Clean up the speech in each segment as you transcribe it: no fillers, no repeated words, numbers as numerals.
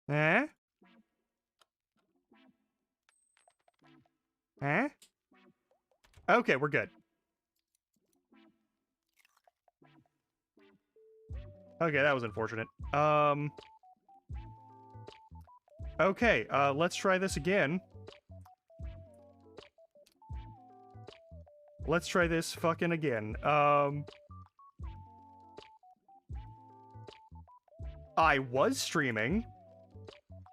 Eh? Eh? Okay, we're good. Okay, that was unfortunate. Okay, let's try this again. Let's try this fucking again. I was streaming,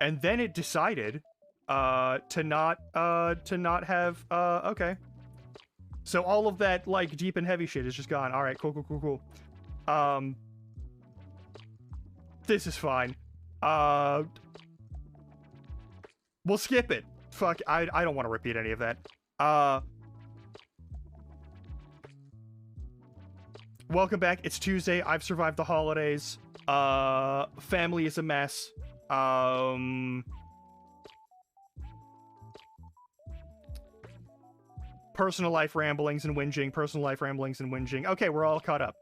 and then it decided, to not have, okay. So all of that, like, deep and heavy shit is just gone. Alright, cool. This is fine. We'll skip it. Fuck, I don't want to repeat any of that. Welcome back. It's Tuesday. I've survived the holidays. Family is a mess. Personal life ramblings and whinging. Okay, we're all caught up.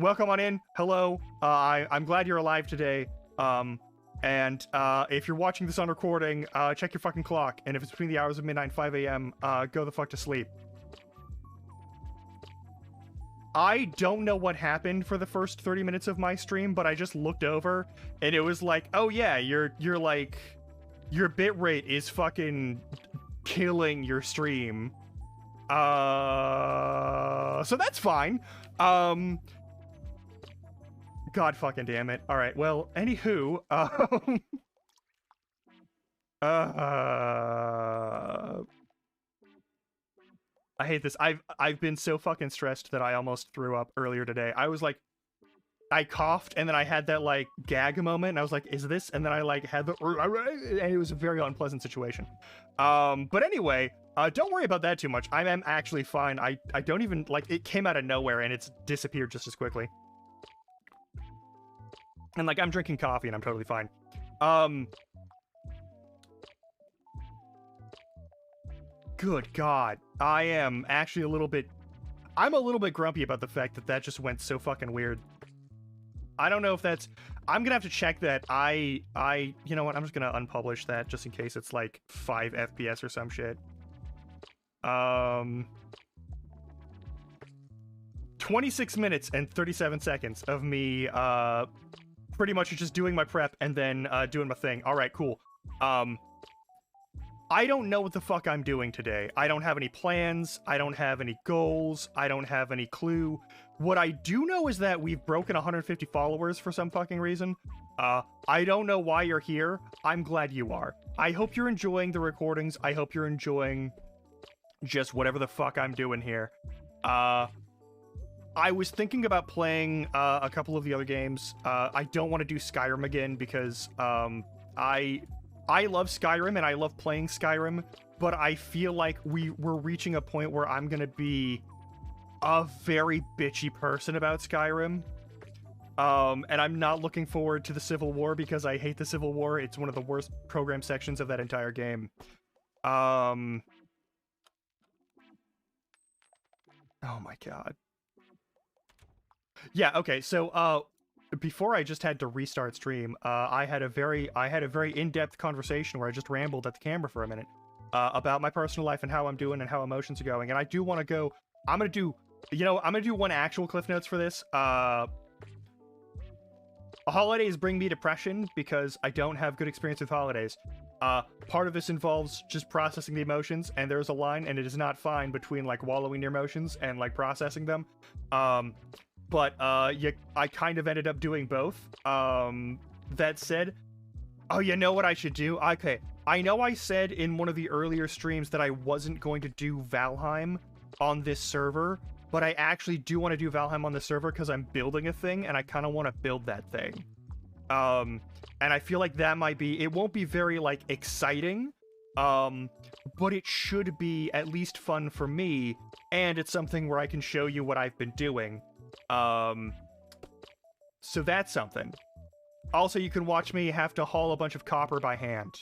Welcome on in. Hello. I'm glad you're alive today. And if you're watching this on recording, check your fucking clock. And if it's between the hours of midnight and 5 a.m., go the fuck to sleep. I don't know what happened for the first 30 minutes of my stream, but I just looked over and it was like, oh yeah, you're like, your bitrate is fucking killing your stream. So that's fine. God fucking damn it. All right, well, anywho, I hate this. I've been so fucking stressed that I almost threw up earlier today. I was like, I coughed and then I had that like gag moment and I was like, is this? And then I like had the, and it was a very unpleasant situation. But anyway, don't worry about that too much. I am actually fine. I don't even, like, it came out of nowhere and it's disappeared just as quickly. And like, I'm drinking coffee and I'm totally fine. Good God. I am actually I'm a little bit grumpy about the fact that that just went so fucking weird. I don't know if that's, I'm gonna have to check that. You know what, I'm just gonna unpublish that just in case it's like 5 FPS or some shit. 26 minutes and 37 seconds of me, pretty much just doing my prep and then, doing my thing. Alright, cool. I don't know what the fuck I'm doing today. I don't have any plans. I don't have any goals. I don't have any clue. What I do know is that we've broken 150 followers for some fucking reason. I don't know why you're here. I'm glad you are. I hope you're enjoying the recordings. I hope you're enjoying just whatever the fuck I'm doing here. I was thinking about playing a couple of the other games. I don't want to do Skyrim again because I love Skyrim and I love playing Skyrim, but I feel like we're reaching a point where I'm gonna be a very bitchy person about Skyrim. And I'm not looking forward to the Civil War because I hate the Civil War. It's one of the worst program sections of that entire game. Oh my God. Yeah, okay, so before I just had to restart stream, I had a very in-depth conversation where I just rambled at the camera for a minute about my personal life and how I'm doing and how emotions are going. And I do want to go. I'm gonna do one actual Cliff Notes for this. Holidays bring me depression because I don't have good experience with holidays. Part of this involves just processing the emotions, and there's a line, and it is not fine between like wallowing your emotions and like processing them. But I kind of ended up doing both. That said, oh, you know what I should do? Okay, I know I said in one of the earlier streams that I wasn't going to do Valheim on this server, but I actually do want to do Valheim on the server because I'm building a thing, and I kind of want to build that thing. And I feel like that might be, it won't be very, like, exciting, but it should be at least fun for me, and it's something where I can show you what I've been doing. So that's something. Also, you can watch me have to haul a bunch of copper by hand.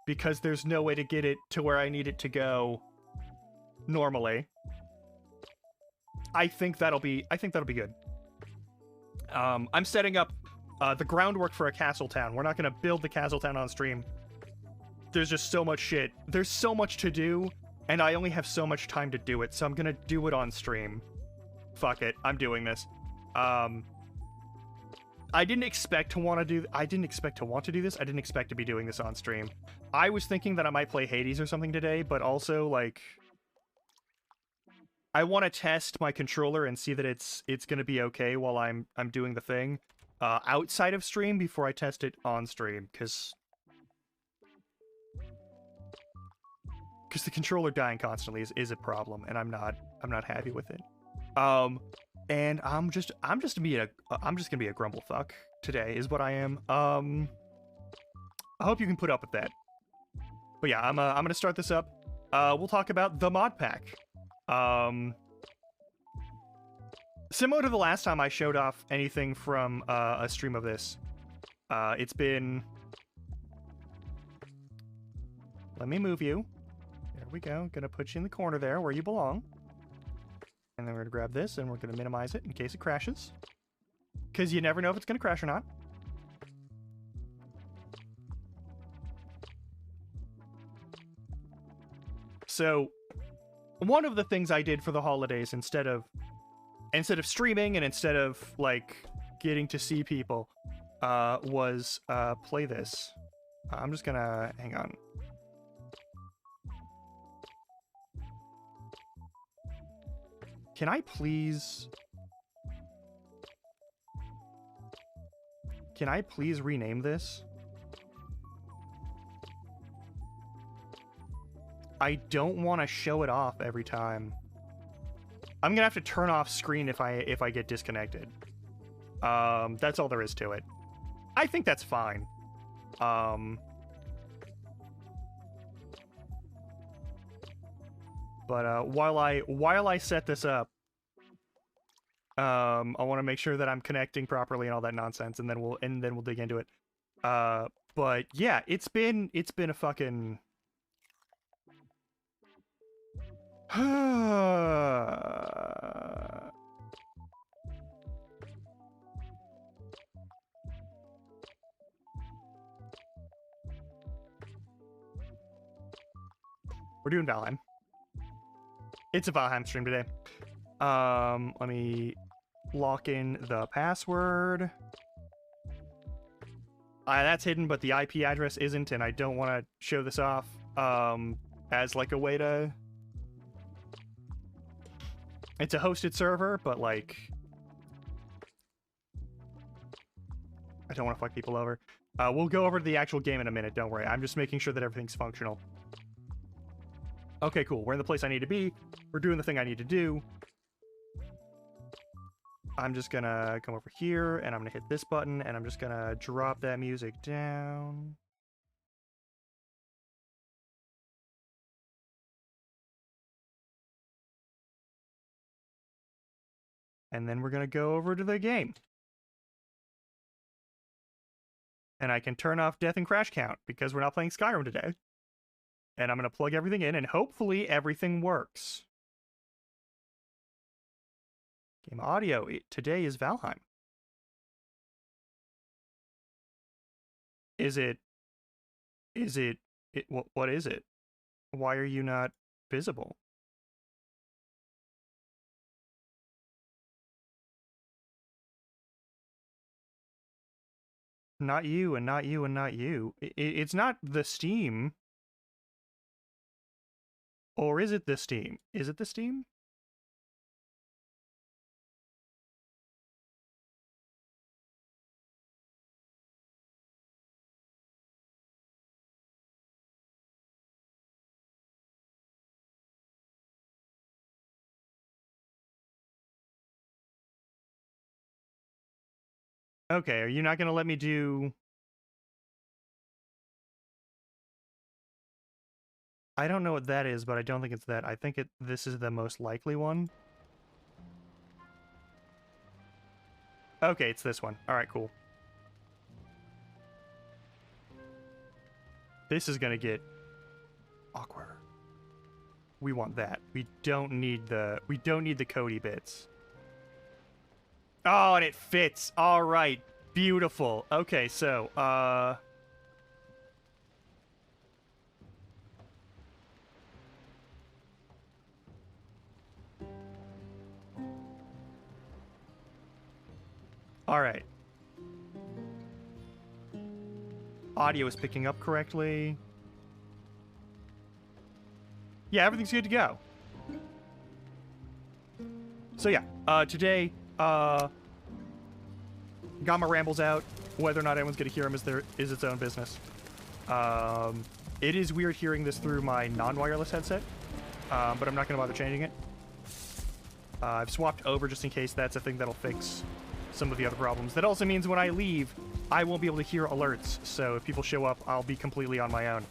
Because there's no way to get it to where I need it to go normally. I think that'll be good. I'm setting up the groundwork for a castle town. We're not going to build the castle town on stream. There's just so much shit. There's so much to do, and I only have so much time to do it, so I'm going to do it on stream. Fuck it. I'm doing this. I didn't expect to want to do this. I didn't expect to be doing this on stream. I was thinking that I might play Hades or something today, but also, like, I want to test my controller and see that it's gonna be okay while I'm doing the thing outside of stream before I test it on stream, because the controller dying constantly is a problem, and I'm not happy with it. And I'm just gonna be a grumble fuck today is what I am. I hope you can put up with that. But yeah, I'm gonna start this up. We'll talk about the mod pack. Similar to the last time I showed off anything from a stream of this, it's been... Let me move you. There we go. Gonna put you in the corner there where you belong. And then we're gonna grab this and we're gonna minimize it in case it crashes. Because you never know if it's gonna crash or not. So, one of the things I did for the holidays instead of streaming and instead of, like, getting to see people, was play this. I'm just gonna... hang on. Can I please rename this? I don't want to show it off every time. I'm gonna have to turn off screen if I get disconnected. That's all there is to it. I think that's fine. But while I set this up, I want to make sure that I'm connecting properly and all that nonsense, and then we'll dig into it. But yeah, it's been a fucking... We're doing Valheim. It's a Valheim stream today. Let me lock in the password. That's hidden, but the IP address isn't, and I don't want to show this off as like a way to... It's a hosted server, but like... I don't want to fuck people over. We'll go over to the actual game in a minute, don't worry. I'm just making sure that everything's functional. Okay, cool. We're in the place I need to be. We're doing the thing I need to do. I'm just gonna come over here, and I'm gonna hit this button, and I'm just gonna drop that music down. And then we're gonna go over to the game. And I can turn off death and crash count, because we're not playing Skyrim today. And I'm gonna plug everything in, and hopefully everything works. Game audio. Today is Valheim. What is it? Why are you not visible? Not you, and not you, and not you. It's not the Steam. Or is it the Steam? Is it the Steam? Okay, are you not gonna let me do... I don't know what that is, but I don't think it's that. I think this is the most likely one. Okay, it's this one. Alright, cool. This is gonna get awkward. We want that. We don't need the Cody bits. Oh, and it fits. All right. Beautiful. Okay, so, all right. Audio is picking up correctly. Yeah, everything's good to go. So yeah, today, got my rambles out. Whether or not anyone's gonna hear them is its own business. It is weird hearing this through my non-wireless headset, but I'm not gonna bother changing it. I've swapped over just in case that's a thing that'll fix some of the other problems. That also means when I leave, I won't be able to hear alerts, so if people show up, I'll be completely on my own.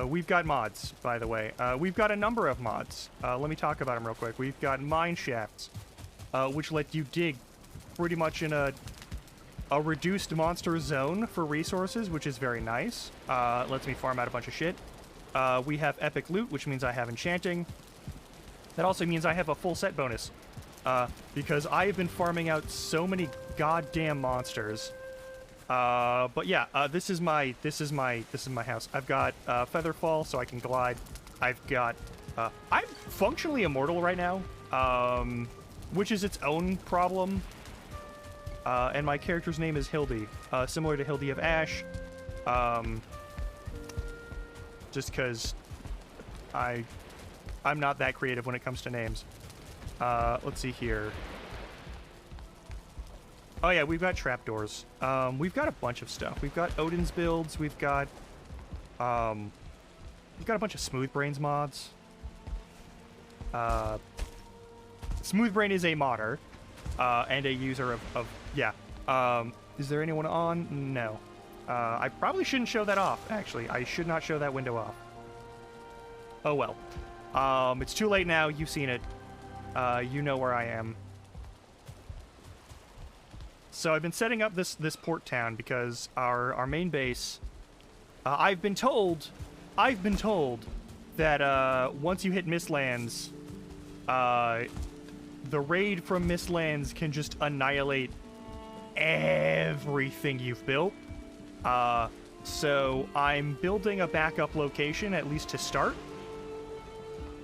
We've got mods, by the way. We've got a number of mods. Let me talk about them real quick. We've got mine shafts, which let you dig pretty much in a reduced monster zone for resources, which is very nice. Lets me farm out a bunch of shit. We have epic loot, which means I have enchanting. That also means I have a full set bonus, because I have been farming out so many goddamn monsters. But yeah, this is my house. I've got Featherfall, so I can glide. I've got I'm functionally immortal right now, which is its own problem. And my character's name is Hildy, similar to Hildy of Ash. Just because I'm not that creative when it comes to names. Let's see here. Oh yeah, we've got trapdoors. We've got a bunch of stuff. We've got Odin's builds. We've got a bunch of Smooth Brains mods. Smooth Brain is a modder, and a user of yeah. Is there anyone on? No. I probably shouldn't show that off, actually. I should not show that window off. Oh well. It's too late now. You've seen it. You know where I am. So I've been setting up this port town because our main base. I've been told that once you hit Mistlands, the raid from Mistlands can just annihilate everything you've built. So I'm building a backup location, at least to start.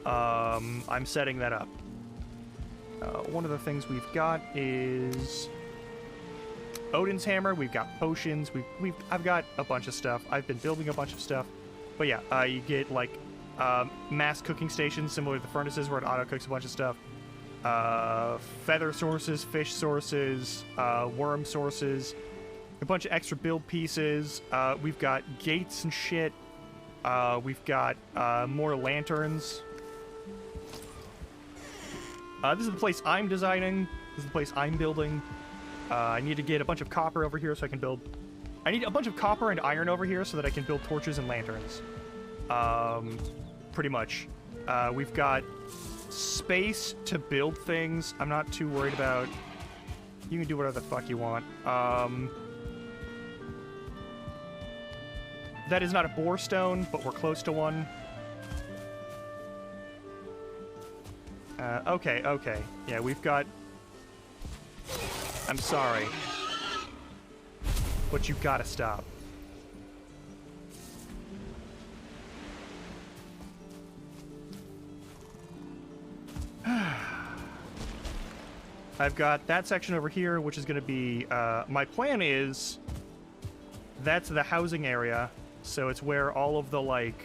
I'm setting that up. One of the things we've got is Odin's hammer. We've got potions. I've got a bunch of stuff. I've been building a bunch of stuff. But yeah, you get like mass cooking stations similar to the furnaces where it auto cooks a bunch of stuff. Feather sources, fish sources, worm sources, a bunch of extra build pieces. We've got gates and shit. We've got more lanterns. This is the place I'm designing. This is the place I'm building. I need to get a bunch of copper over here so I can build... I need a bunch of copper and iron over here so that I can build torches and lanterns. Pretty much. We've got space to build things. I'm not too worried about... You can do whatever the fuck you want. That is not a bore stone, but we're close to one. Okay. Yeah, we've got... I'm sorry. But you gotta stop. I've got that section over here, which is gonna be... my plan is... That's the housing area, so it's where all of the, like...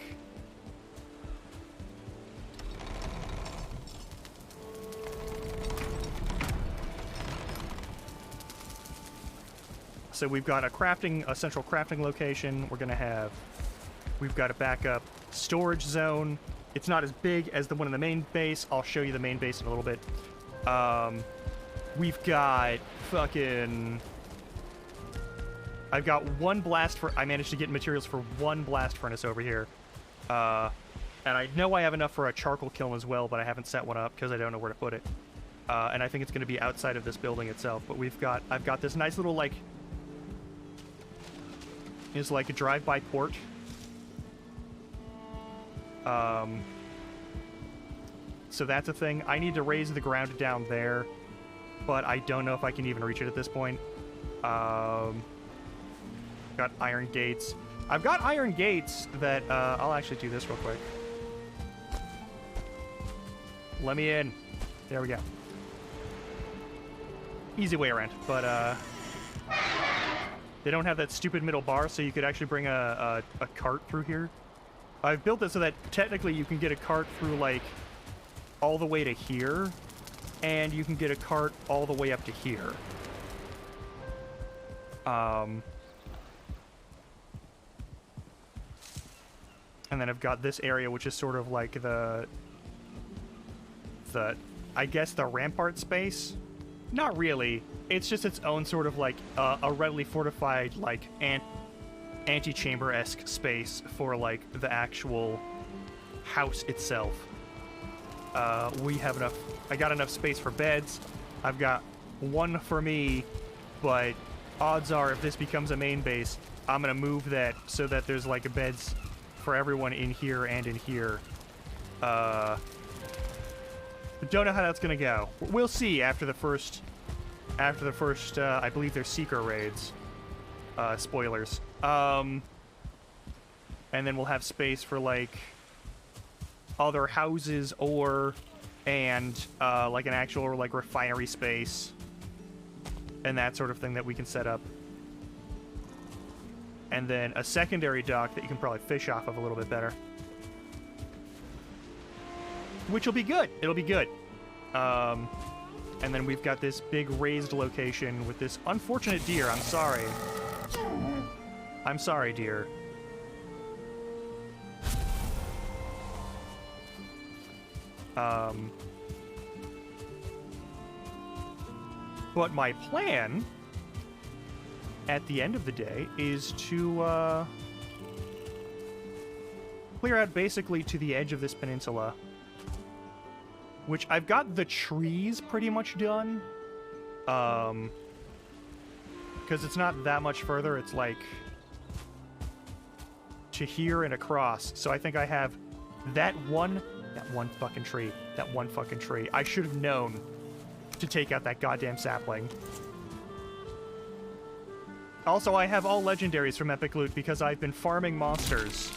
So we've got a central crafting location. We've got a backup storage zone. It's not as big as the one in the main base. I'll show you the main base in a little bit. We've got fucking... I've got one blast for... I managed to get materials for one blast furnace over here. And I know I have enough for a charcoal kiln as well, but I haven't set one up because I don't know where to put it. And I think it's going to be outside of this building itself. But I've got this nice little, like... is like a drive-by port. So that's a thing. I need to raise the ground down there, but I don't know if I can even reach it at this point. Got iron gates. I've got iron gates that, I'll actually do this real quick. Let me in. There we go. Easy way around, but, they don't have that stupid middle bar, so you could actually bring a cart through here. I've built it so that technically you can get a cart through, like, all the way to here, and you can get a cart all the way up to here. And then I've got this area, which is sort of like the I guess the rampart space. Not really. It's just its own sort of like a readily fortified like antechamber-esque space for like the actual house itself. We have enough. I got enough space for beds. I've got one for me, but odds are if this becomes a main base, I'm gonna move that so that there's like beds for everyone in here and in here. Don't know how that's gonna go. We'll see after the first, I believe they're Seeker raids. Spoilers. And then we'll have space for like other houses and like an actual like refinery space and that sort of thing that we can set up. And then a secondary dock that you can probably fish off of a little bit better. Which will be good. It'll be good. And then we've got this big raised location with this unfortunate deer. I'm sorry. I'm sorry, deer. But my plan at the end of the day is to clear out basically to the edge of this peninsula, which I've got the trees pretty much done, because it's not that much further. It's like to here and across. So I think I have that one fucking tree. That one fucking tree. I should have known to take out that goddamn sapling. Also, I have all legendaries from Epic Loot because I've been farming monsters.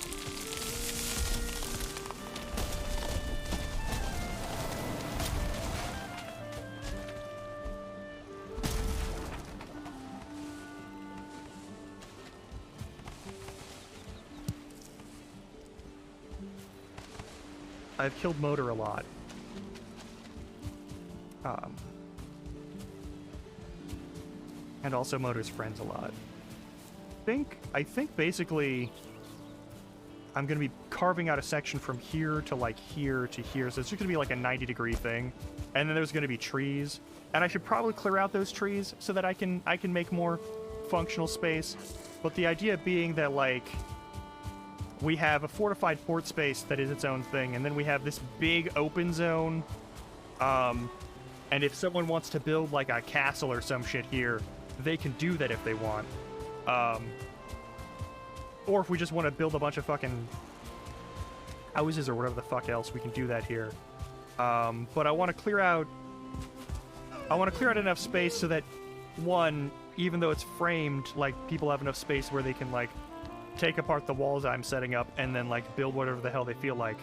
I've killed Motor a lot. And also Motor's friends a lot. I think basically I'm going to be carving out a section from here to like here to here. So it's just going to be like a 90-degree thing. And then there's going to be trees. And I should probably clear out those trees so that I can make more functional space. But the idea being that like we have a fortified port space that is its own thing, and then we have this big open zone. And if someone wants to build like a castle or some shit here, they can do that if they want. Or if we just want to build a bunch of fucking houses or whatever the fuck else, we can do that here. But I want to clear out enough space so that, one, even though it's framed, like people have enough space where they can like take apart the walls I'm setting up and then like build whatever the hell they feel like.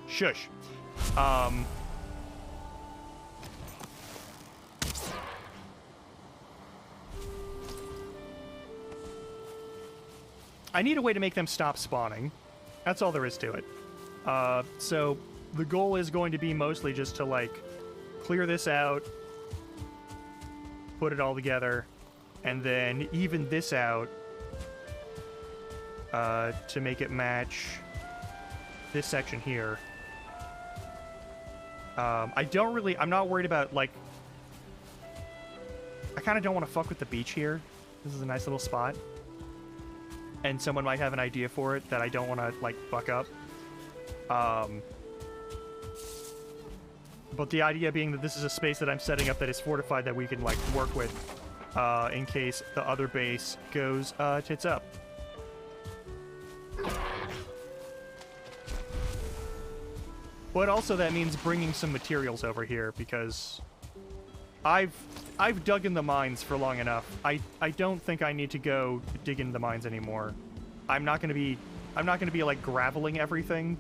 Shush. I need a way to make them stop spawning. That's all there is to it. So the goal is going to be mostly just to like clear this out, put it all together, and then even this out to make it match this section here. I'm not worried about, like, I kind of don't want to fuck with the beach here. This is a nice little spot. And someone might have an idea for it that I don't want to, like, fuck up. But the idea being that this is a space that I'm setting up that is fortified that we can, like, work with in case the other base goes tits up. But also that means bringing some materials over here, because I've dug in the mines for long enough. I don't think I need to go dig into the mines anymore. I'm not gonna be like graveling everything.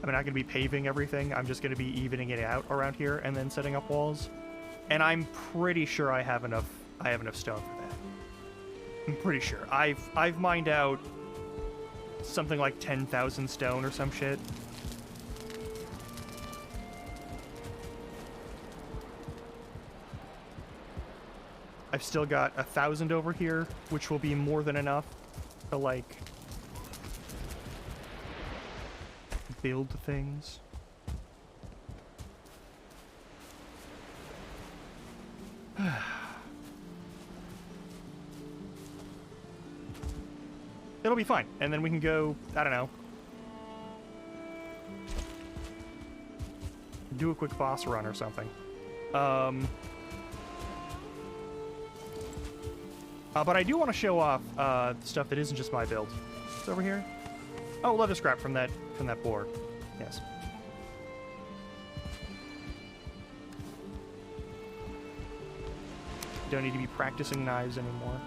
I'm not gonna be paving everything. I'm just gonna be evening it out around here and then setting up walls. And I'm pretty sure I have enough stone for that. I'm pretty sure. I've mined out something like 10,000 stone or some shit. I've still got 1,000 over here, which will be more than enough to, like, build things. It'll be fine, and then we can go, I don't know, do a quick boss run or something. But I do want to show off stuff that isn't just my build. It's over here. Oh, leather scrap from that boar. Yes. Don't need to be practicing knives anymore.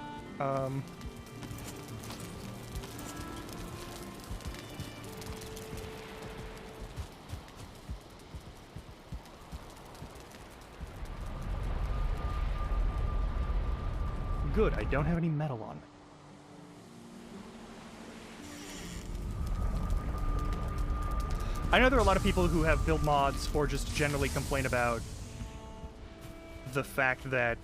Good, I don't have any metal on me. I know there are a lot of people who have build mods or just generally complain about the fact that...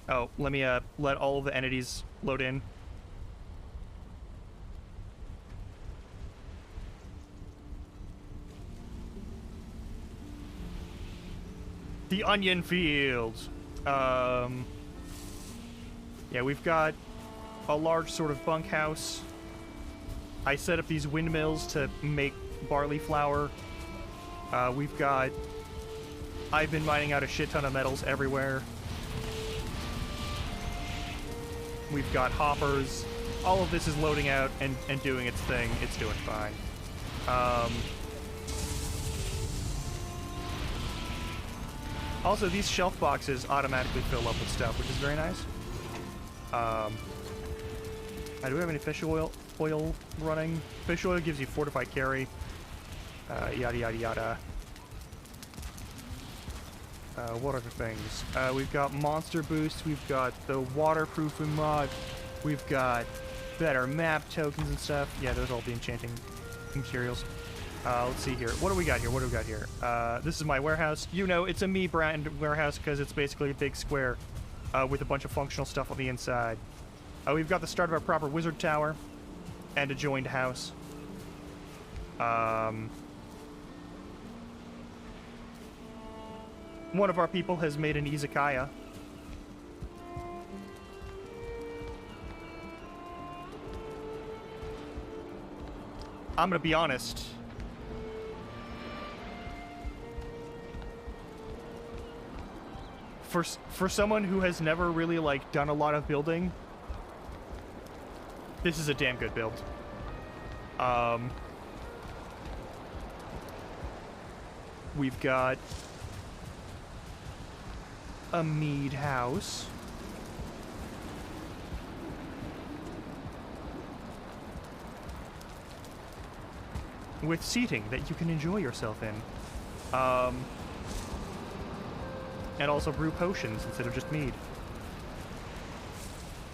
Oh, let me let all of the entities load in. The onion fields. Yeah, we've got a large sort of bunkhouse. I set up these windmills to make barley flour. I've been mining out a shit ton of metals everywhere. We've got hoppers. All of this is loading out and doing its thing. It's doing fine. Also, these shelf boxes automatically fill up with stuff, which is very nice. Do we have any fish oil running? Fish oil gives you fortified carry. Yada yada yada. What other things? We've got monster boosts. We've got the waterproofing mod. We've got better map tokens and stuff. Yeah, those are all the enchanting materials. Let's see here. What do we got here? This is my warehouse. You know, it's a me brand warehouse because it's basically a big square with a bunch of functional stuff on the inside. We've got the start of our proper wizard tower and a joined house. One of our people has made an izakaya. I'm gonna be honest. For someone who has never really, like, done a lot of building, this is a damn good build. We've got a mead house. With seating that you can enjoy yourself in. And also brew potions instead of just mead.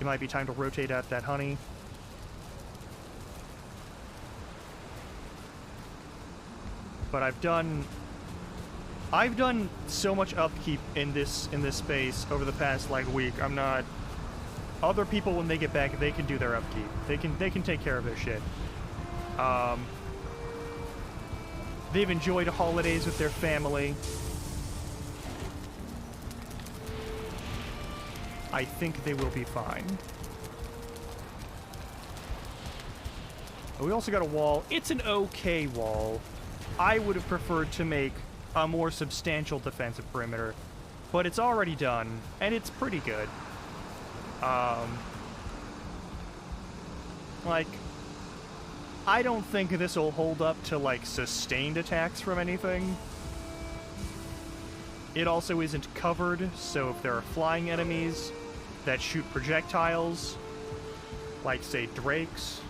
It might be time to rotate out that honey. But I've done so much upkeep in this space over the past, like, week. I'm not... Other people, when they get back, they can do their upkeep. They can take care of their shit. They've enjoyed holidays with their family. I think they will be fine. We also got a wall. It's an okay wall. I would have preferred to make a more substantial defensive perimeter. but it's already done, and it's pretty good. Like, I don't think this will hold up to, like, sustained attacks from anything. It also isn't covered, so if there are flying enemies that shoot projectiles, like, say, drakes,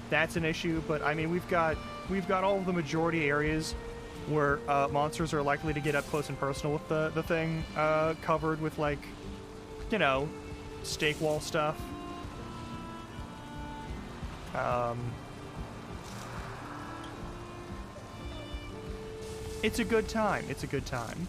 that's an issue. But, I mean, we've got all of the majority areas where monsters are likely to get up close and personal with the thing covered with, like, you know, stake wall stuff. It's a good time. It's a good time.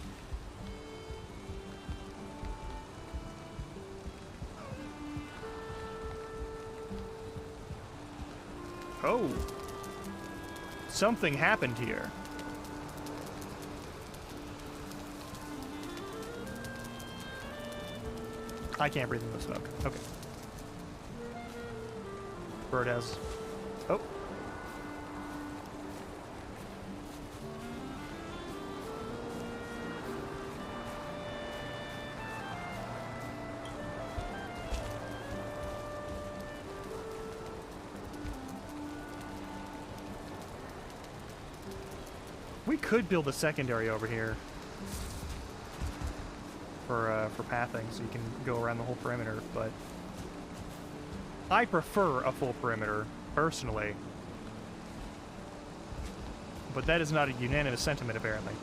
Oh. Something happened here. I can't breathe in the smoke. Okay. Bird has... Oh. We could build a secondary over here for pathing, so you can go around the whole perimeter, but I prefer a full perimeter, personally. But that is not a unanimous sentiment, apparently.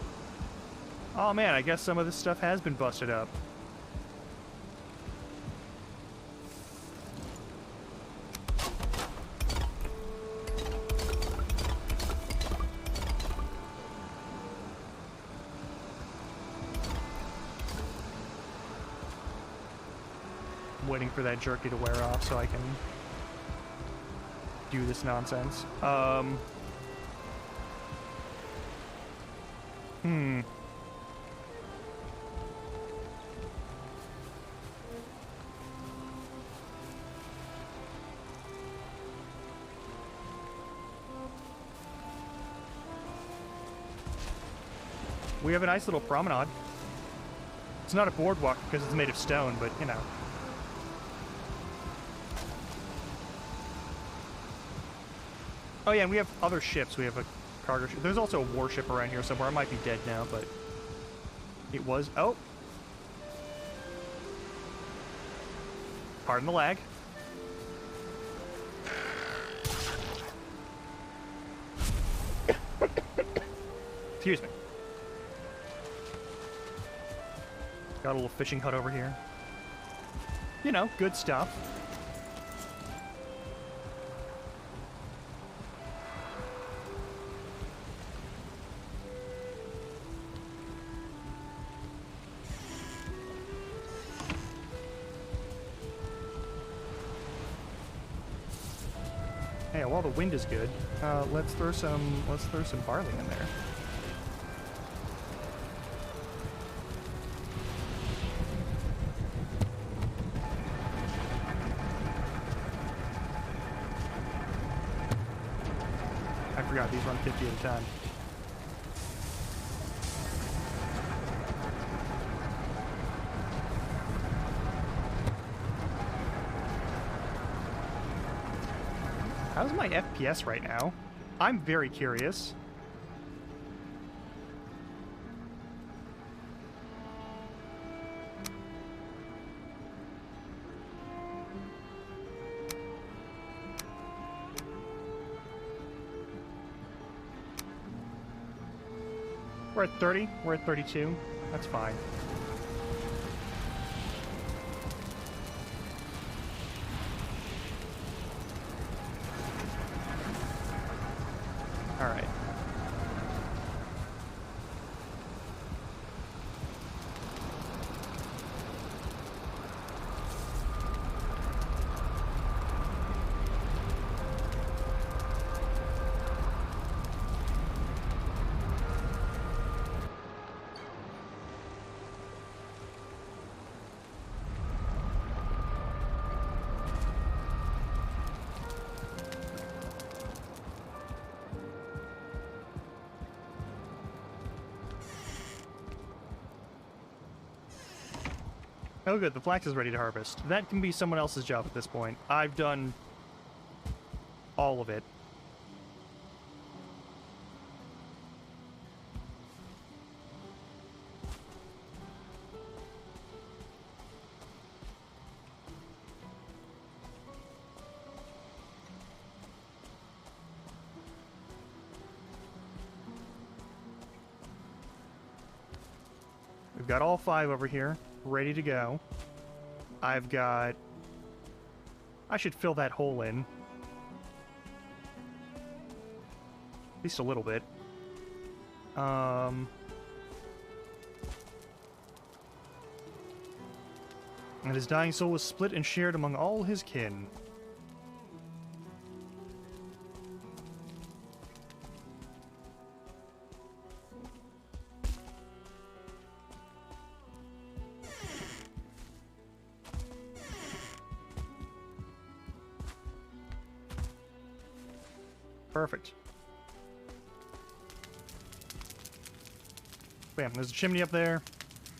Oh man, I guess some of this stuff has been busted up. Waiting for that jerky to wear off so I can do this nonsense. We have a nice little promenade. It's not a boardwalk because it's made of stone, but, you know. Oh yeah, and we have other ships. We have a cargo ship. There's also a warship around here somewhere. It might be dead now, but it was... Oh! Pardon the lag. Excuse me. Got a little fishing hut over here. You know, good stuff. Hey, while the wind is good, let's throw some barley in there. I forgot these run 50 at a time. How's my FPS right now? I'm very curious. We're at 30. We're at 32. That's fine. All right. Oh good, the flax is ready to harvest. That can be someone else's job at this point. I've done all of it. We've got all 5 over here, ready to go. I've got... I should fill that hole in. At least a little bit. And his dying soul was split and shared among all his kin. Perfect. Bam, there's a chimney up there.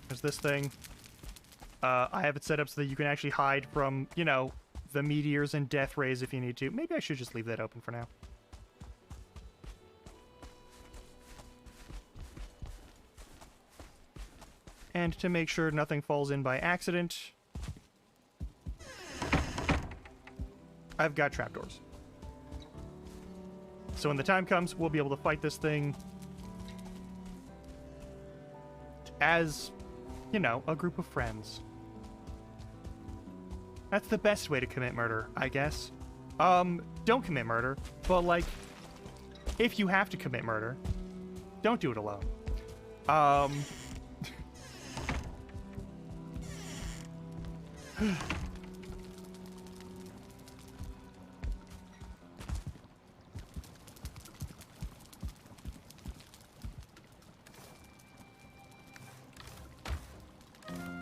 There's this thing. I have it set up so that you can actually hide from, you know, the meteors and death rays if you need to. Maybe I should just leave that open for now. And to make sure nothing falls in by accident, I've got trapdoors. So when the time comes, we'll be able to fight this thing as, you know, a group of friends. That's the best way to commit murder, I guess. Don't commit murder, but, like, if you have to commit murder, don't do it alone.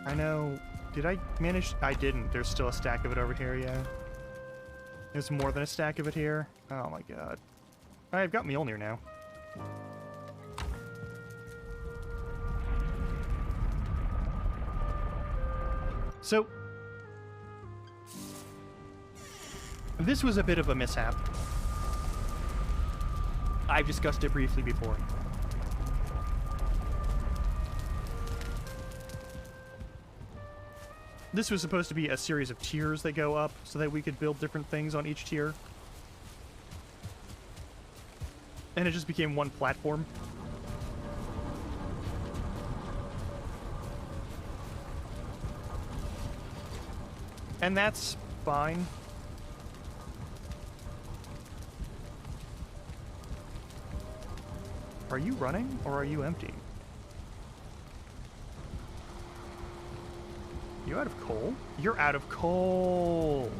I know... Did I manage... I didn't. There's still a stack of it over here, yeah. There's more than a stack of it here. Oh my god. I've got Mjolnir now. So... this was a bit of a mishap. I've discussed it briefly before. This was supposed to be a series of tiers that go up so that we could build different things on each tier. And it just became one platform. And that's fine. Are you running or are you empty? You out of coal? You're out of coal!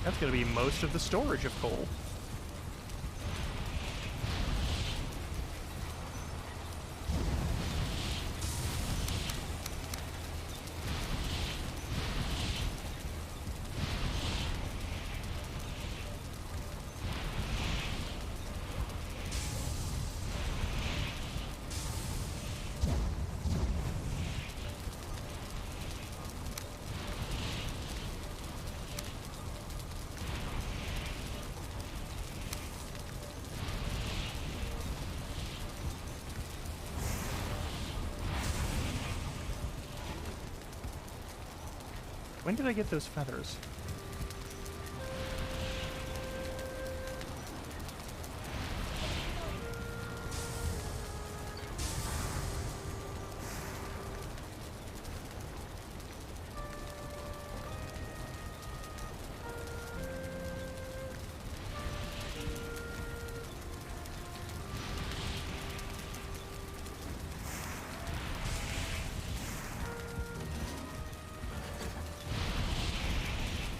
That's going to be most of the storage of coal. When did I get those feathers?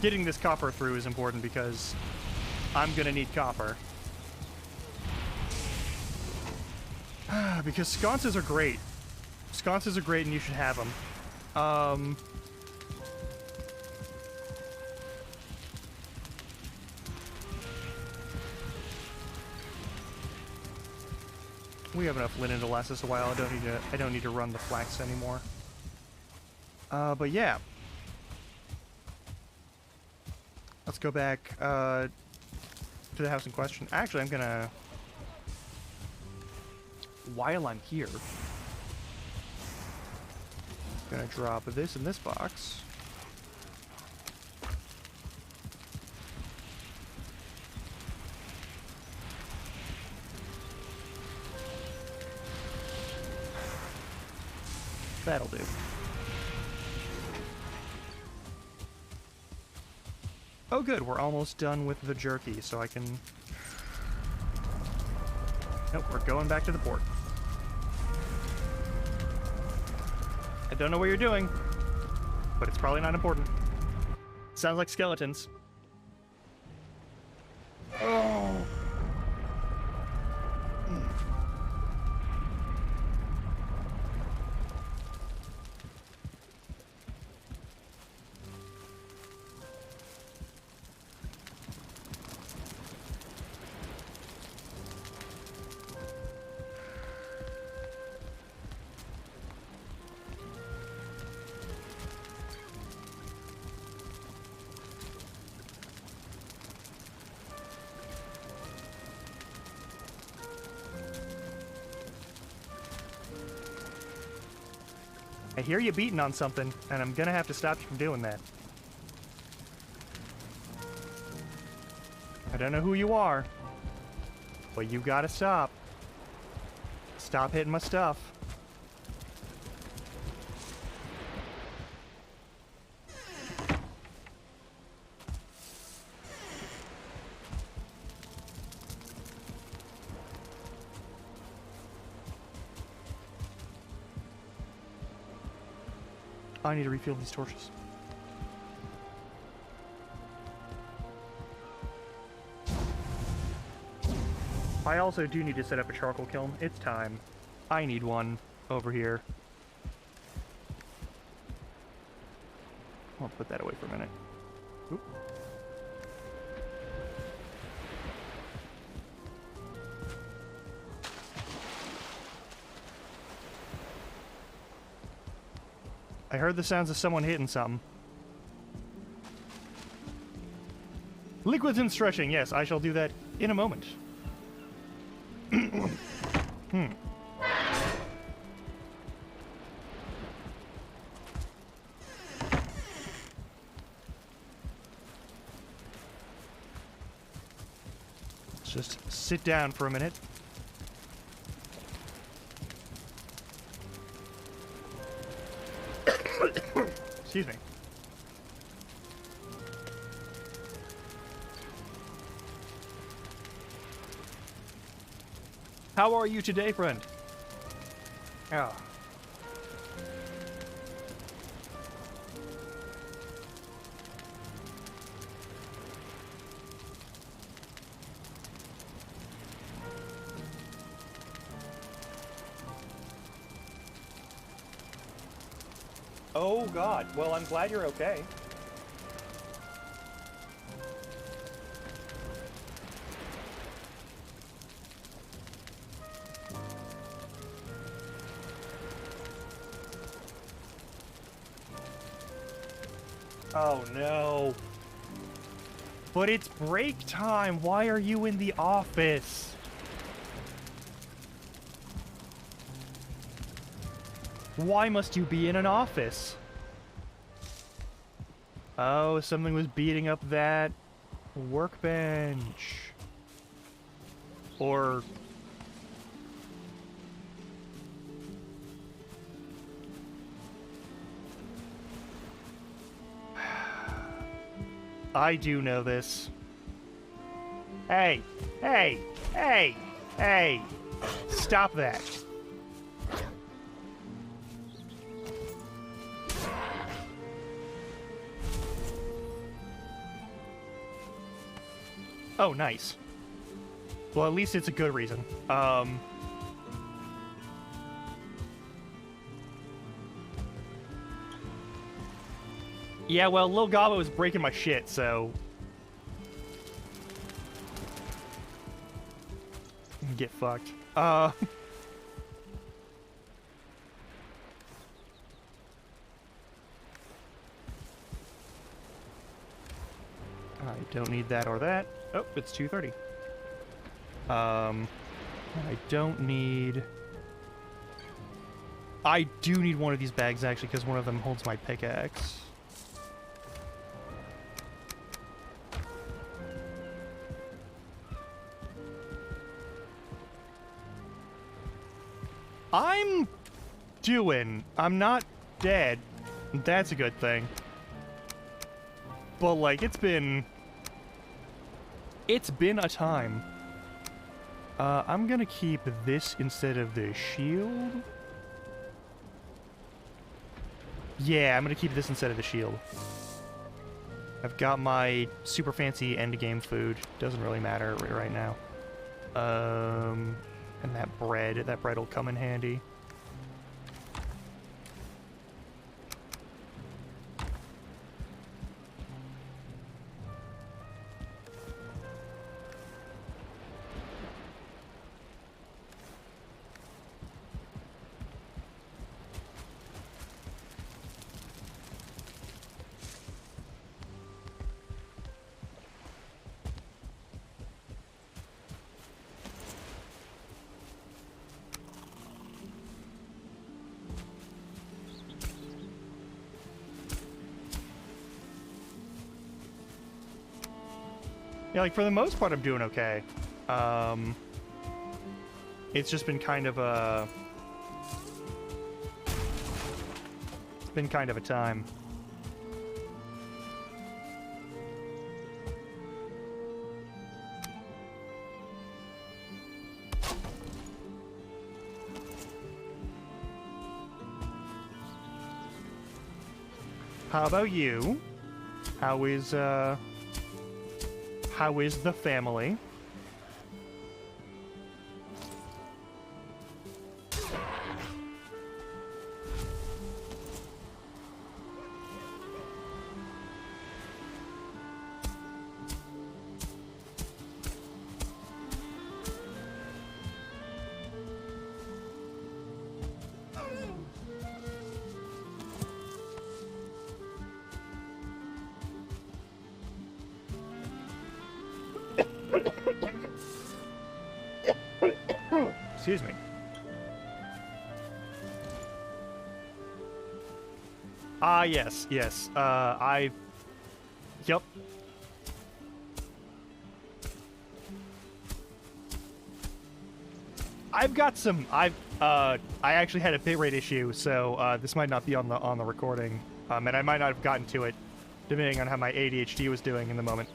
getting this copper through is important because I'm gonna need copper. Because sconces are great. Sconces are great and you should have them. We have enough linen to last us a while. I don't need to run the flax anymore. But yeah. Let's go back to the house in question. Actually, I'm gonna, while I'm here, gonna drop this in this box. That'll do. Oh good, we're almost done with the jerky, so I can... Nope, we're going back to the port. I don't know what you're doing, but it's probably not important. Sounds like skeletons. Oh! I hear you beating on something, and I'm gonna have to stop you from doing that. I don't know who you are, but you gotta stop. Stop hitting my stuff. I need to refuel these torches. I also do need to set up a charcoal kiln. It's time. I need one over here. I'll put that away for a minute. Oop. I heard the sounds of someone hitting something. Liquids and stretching. Yes, I shall do that in a moment. Let's just sit down for a minute. Excuse me. How are you today, friend? Ah. Oh God. Well, I'm glad you're okay. Oh no. But it's break time. Why are you in the office? Why must you be in an office? Oh, something was beating up that workbench. Or... I do know this. Hey! Hey! Hey! Hey! Stop that. Oh, nice. Well, at least it's a good reason. Yeah, well, Lil Gabo is breaking my shit, so... Get fucked. I don't need that or that. Oh, it's 2:30. I don't need... I do need one of these bags, actually, because one of them holds my pickaxe. I'm not dead. That's a good thing. But, like, it's been a time. I'm gonna keep this instead of the shield. Yeah, I'm gonna keep this instead of the shield. I've got my super fancy endgame food. Doesn't really matter right now. And that bread will come in handy. Yeah, like, for the most part, I'm doing okay. It's just been kind of a... It's been kind of a time. How about you? How is the family? Excuse me. Ah, yes, yes. Yep. I've got some. I actually had a bitrate issue, so this might not be on the recording, and I might not have gotten to it, depending on how my ADHD was doing in the moment.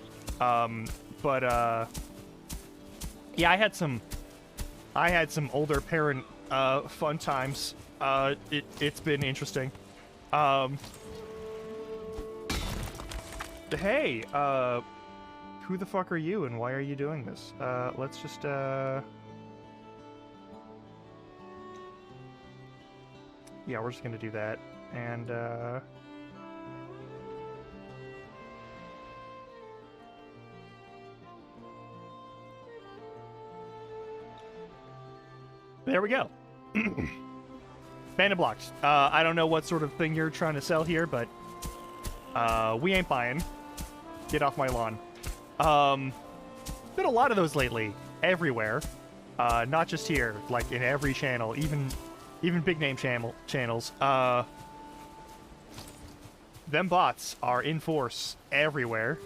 Yeah, I had some older parent fun times. It's been interesting. Hey, who the fuck are you and why are you doing this? Let's just yeah, we're just gonna do that, and there we go. Bandit blocks. I don't know what sort of thing you're trying to sell here, but we ain't buying. Get off my lawn. Been a lot of those lately, everywhere. Not just here, like in every channel, even big name channels. Them bots are in force everywhere.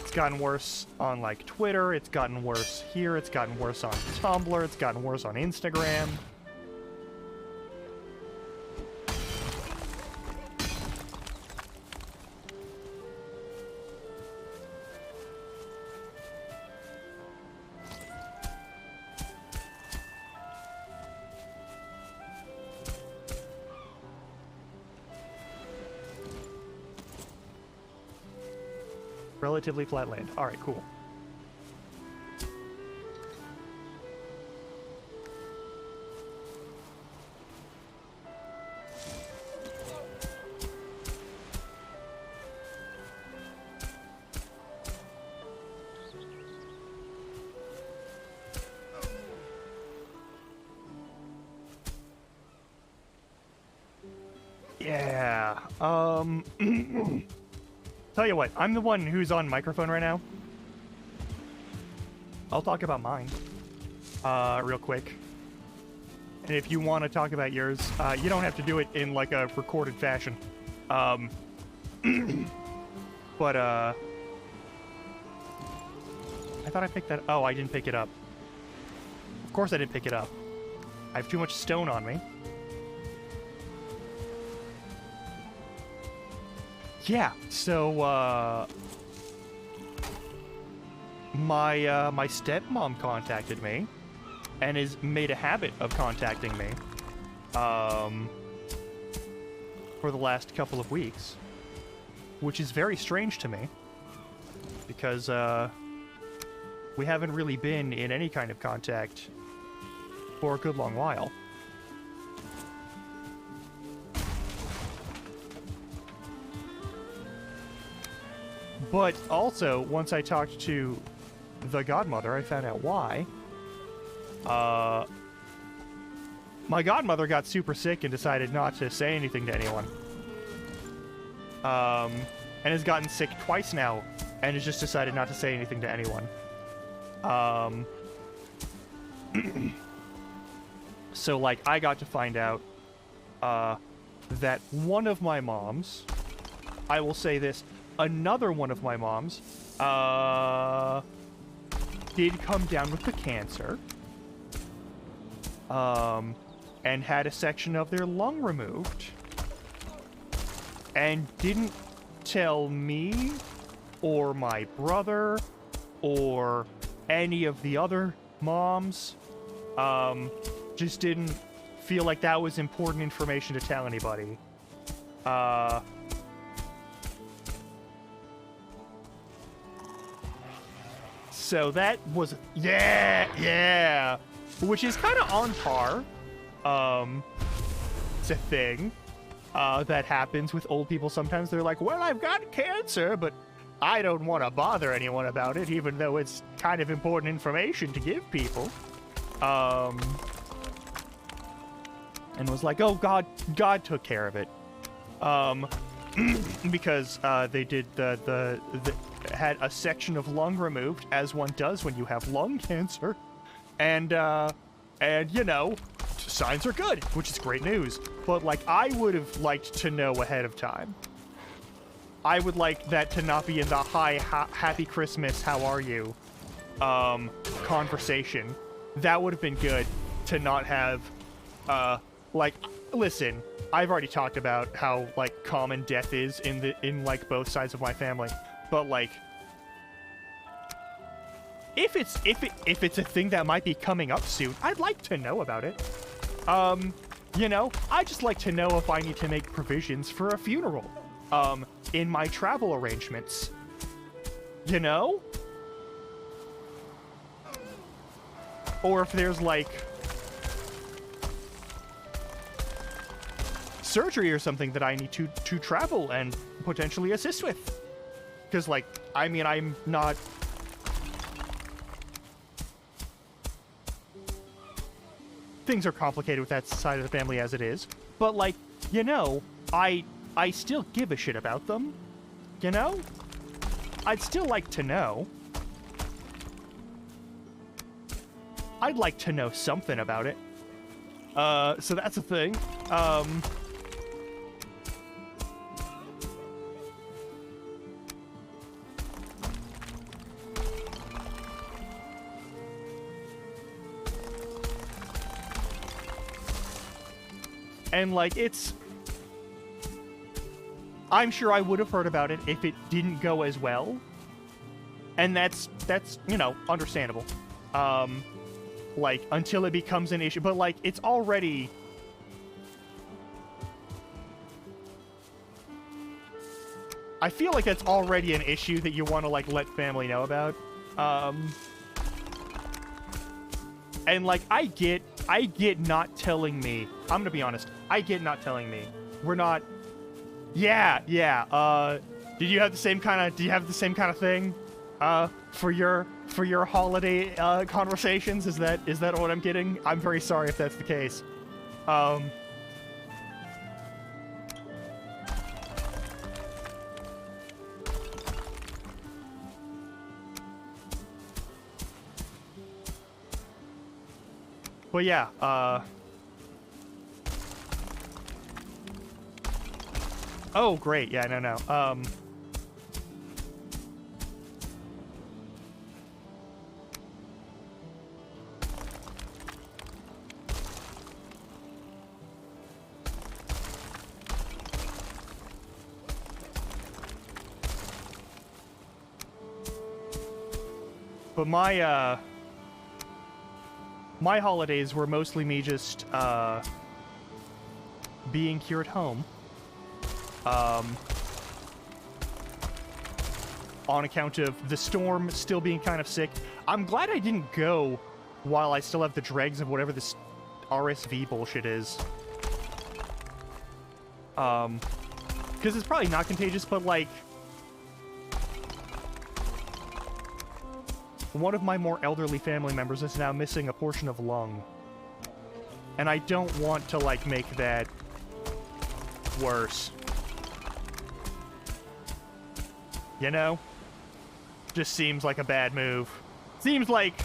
It's gotten worse on like Twitter, it's gotten worse here, it's gotten worse on Tumblr, it's gotten worse on Instagram. Relatively flat land. All right, cool. Yeah. Tell you what, I'm the one who's on microphone right now. I'll talk about mine, real quick. And if you want to talk about yours, you don't have to do it in like a recorded fashion. But I thought I picked that. Oh, I didn't pick it up. Of course I didn't pick it up. I have too much stone on me. Yeah, so, my stepmom contacted me, and has made a habit of contacting me, for the last couple of weeks, which is very strange to me, because, we haven't really been in any kind of contact for a good long while. But also, once I talked to the godmother, I found out why. My godmother got super sick and decided not to say anything to anyone. And has gotten sick twice now, and has just decided not to say anything to anyone. So, like, I got to find out, that one of my moms, I will say this, another one of my moms, did come down with the cancer, and had a section of their lung removed, and didn't tell me, or my brother, or any of the other moms, just didn't feel like that was important information to tell anybody. So that was, yeah, which is kind of on par. It's a thing that happens with old people sometimes. They're like, well, I've got cancer, but I don't want to bother anyone about it, even though it's kind of important information to give people. And was like, oh, God took care of it. Because they did had a section of lung removed, as one does when you have lung cancer, and you know, signs are good, which is great news. But like, I would have liked to know ahead of time. I would like that to not be in the happy Christmas, how are you, conversation. That would have been good to not have, like, listen, I've already talked about how, like, common death is in like both sides of my family, but like, if it's a thing that might be coming up soon, I'd like to know about it. You know, I just like to know if I need to make provisions for a funeral, in my travel arrangements. You know? Or if there's like surgery or something that I need to travel and potentially assist with. Because, like, I mean, I'm not... Things are complicated with that side of the family as it is. But, like, you know, I still give a shit about them. You know? I'd still like to know. I'd like to know something about it. So that's a thing. And, like, it's... I'm sure I would have heard about it if it didn't go as well. And that's you know, understandable. Like, until it becomes an issue. But, like, it's already... I feel like that's already an issue that you want to, like, let family know about. And, like, I get not telling me. I'm gonna be honest. I get not telling me. We're not... Yeah. Do you have the same kind of thing? For your holiday, conversations? Is that what I'm getting? I'm very sorry if that's the case. But yeah, oh, great. Yeah, no. But my holidays were mostly me just, being here at home. On account of the storm still being kind of sick. I'm glad I didn't go while I still have the dregs of whatever this RSV bullshit is. Because it's probably not contagious, but, like... One of my more elderly family members is now missing a portion of lung. And I don't want to, like, make that worse. You know? Just seems like a bad move. Seems like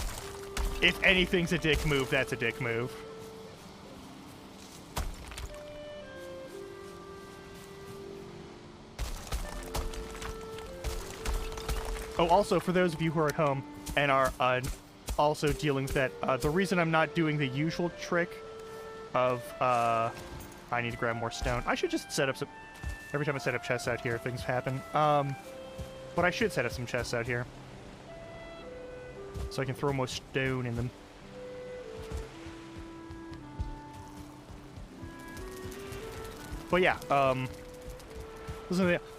if anything's a dick move, that's a dick move. Oh, also, for those of you who are at home and are also dealing with that, the reason I'm not doing the usual trick of, I need to grab more stone. I should just set up some... Every time I set up chests out here, things happen. But I should set up some chests out here. So I can throw more stone in them. But yeah,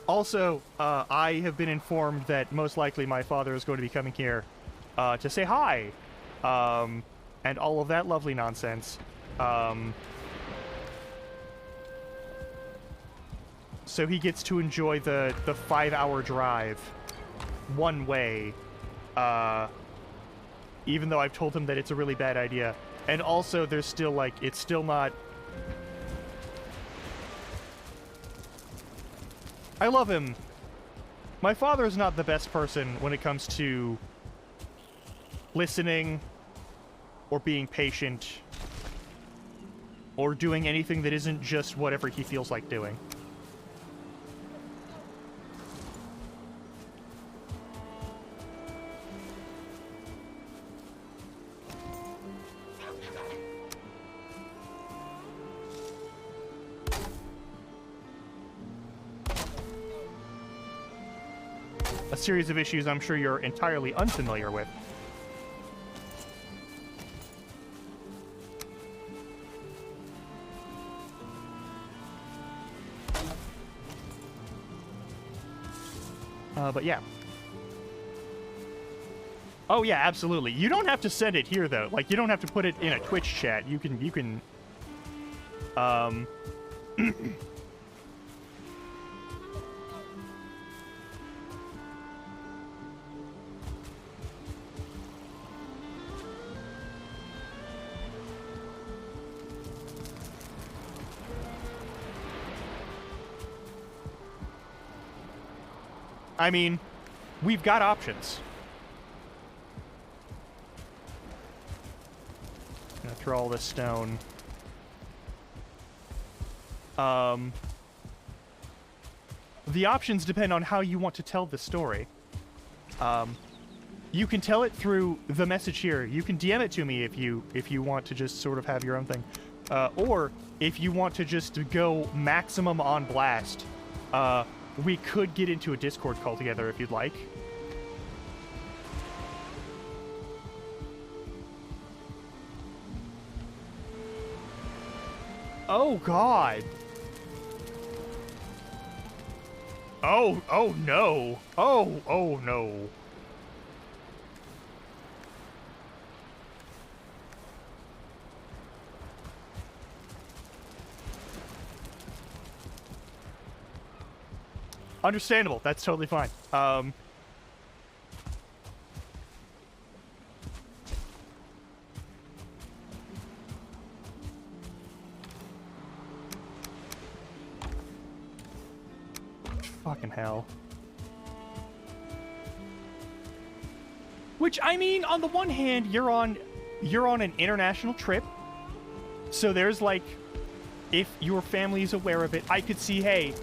also, I have been informed that most likely my father is going to be coming here to say hi, and all of that lovely nonsense. So he gets to enjoy the 5-hour drive one way, even though I've told him that it's a really bad idea. And also, there's still, like, it's still not... I love him. My father is not the best person when it comes to listening or being patient or doing anything that isn't just whatever he feels like doing. A series of issues I'm sure you're entirely unfamiliar with. But yeah. Oh yeah, absolutely. You don't have to send it here though. Like, you don't have to put it in a Twitch chat. You can I mean, we've got options. I'm gonna throw all this stone. The options depend on how you want to tell the story. You can tell it through the message here. You can DM it to me if you want to just sort of have your own thing. Or if you want to just go maximum on blast, we could get into a Discord call together if you'd like. Oh, God. Oh no. Oh no. Understandable. That's totally fine. Fucking hell. Which, I mean, on the one hand, you're on an international trip. So there's like, if your family is aware of it, I could see, hey,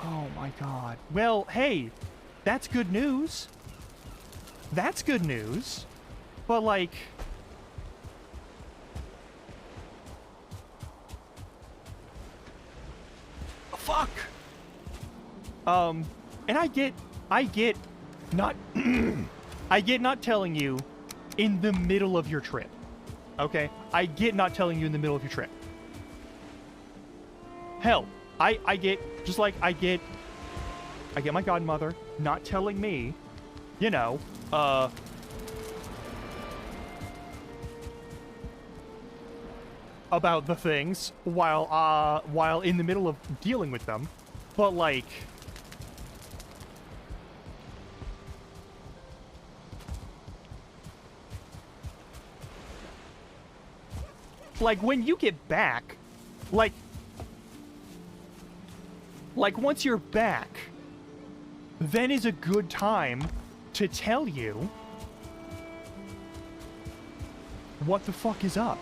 oh my god. Well, hey, that's good news. That's good news. But like, fuck. And I get not I get not telling you in the middle of your trip. Okay? I get not telling you in the middle of your trip. Hell, I get, just like I get my godmother not telling me, you know, about the things while in the middle of dealing with them. But like, when you get back, like once you're back, then is a good time to tell you what the fuck is up.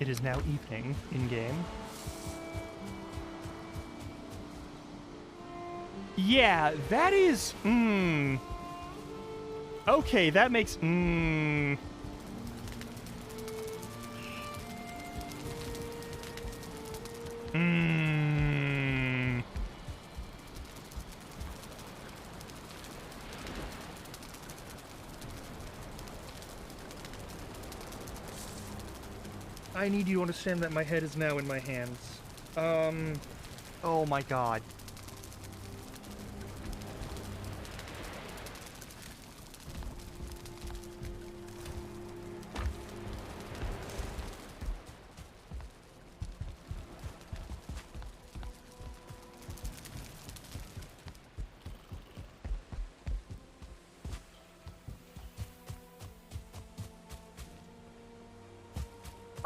It is now evening in-game. Yeah, that is... Okay, that makes... I need you to understand that my head is now in my hands. Oh my god.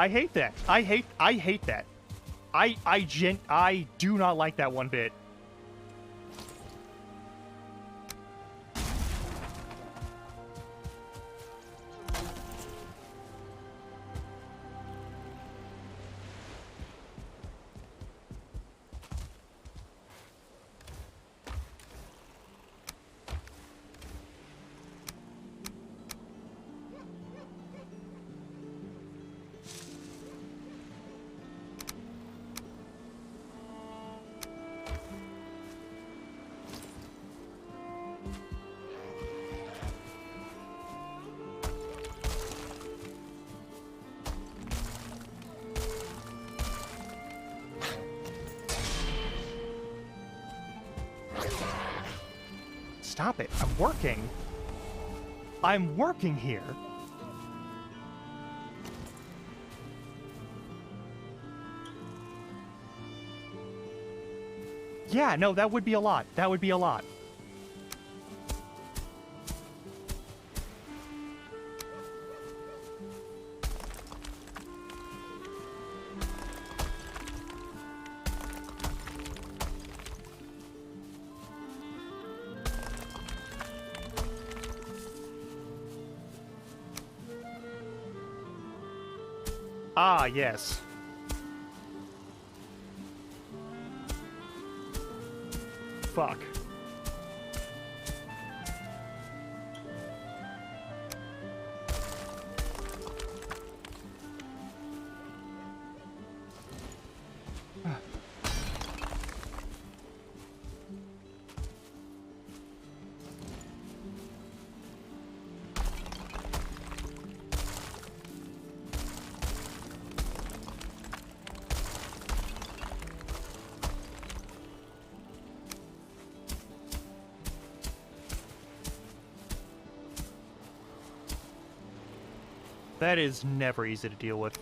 I hate that. I hate that. I do not like that one bit. Stop it. I'm working. I'm working here. Yeah, no, that would be a lot. That would be a lot. Ah, yes. Fuck. That is never easy to deal with.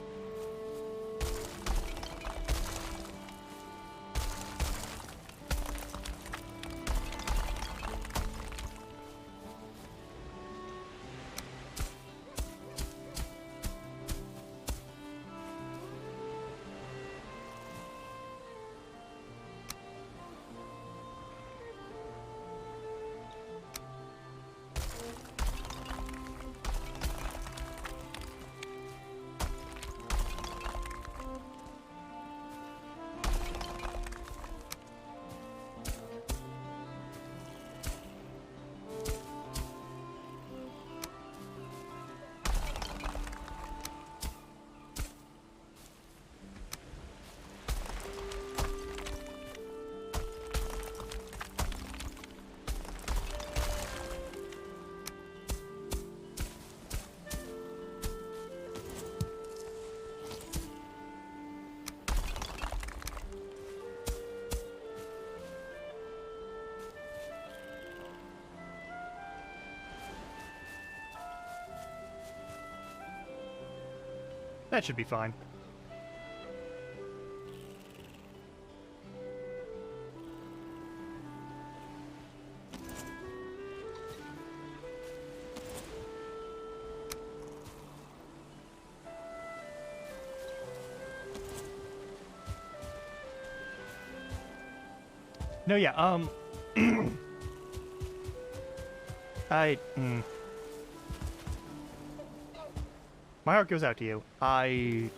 That should be fine. No, yeah, my heart goes out to you. I've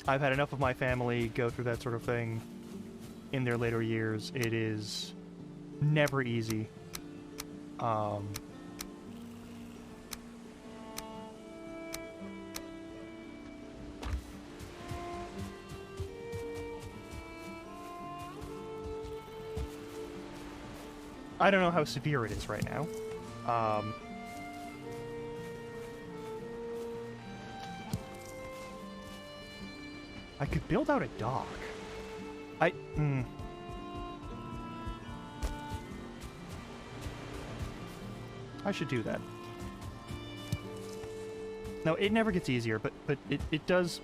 had enough of my family go through that sort of thing in their later years. It is never easy. I don't know how severe it is right now. I could build out a dock. I should do that. No, it never gets easier, but it does.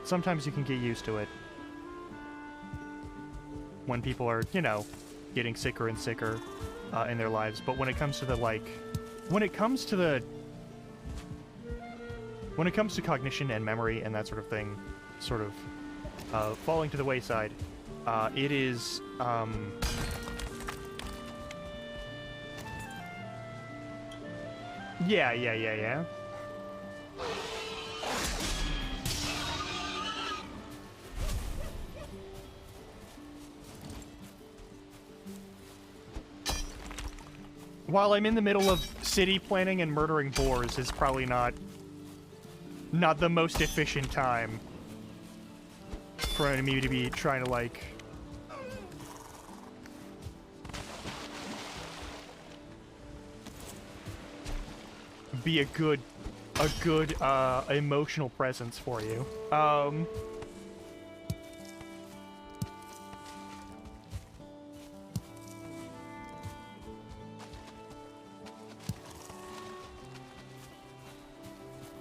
Sometimes you can get used to it. When people are, you know, getting sicker and sicker in their lives. But when it comes to the, like... When it comes to cognition and memory and that sort of thing, sort of falling to the wayside, it is... Yeah. While I'm in the middle of city planning and murdering boars is probably not the most efficient time for me to be trying to, like... be a good emotional presence for you.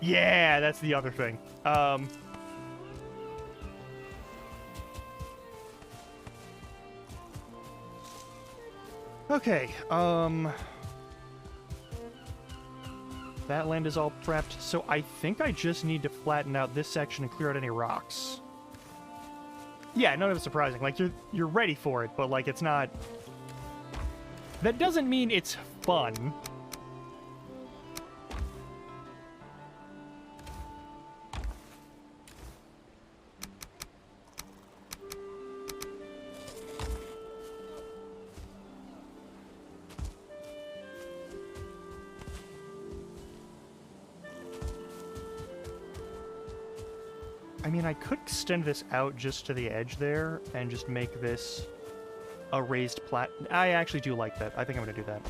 Yeah, that's the other thing. Okay, that land is all prepped, so I think I just need to flatten out this section and clear out any rocks. Yeah, none of it's surprising. Like, you're ready for it, but, like, it's not... That doesn't mean it's fun. I mean, I could extend this out just to the edge there and just make this a raised plat... I actually do like that. I think I'm going to do that.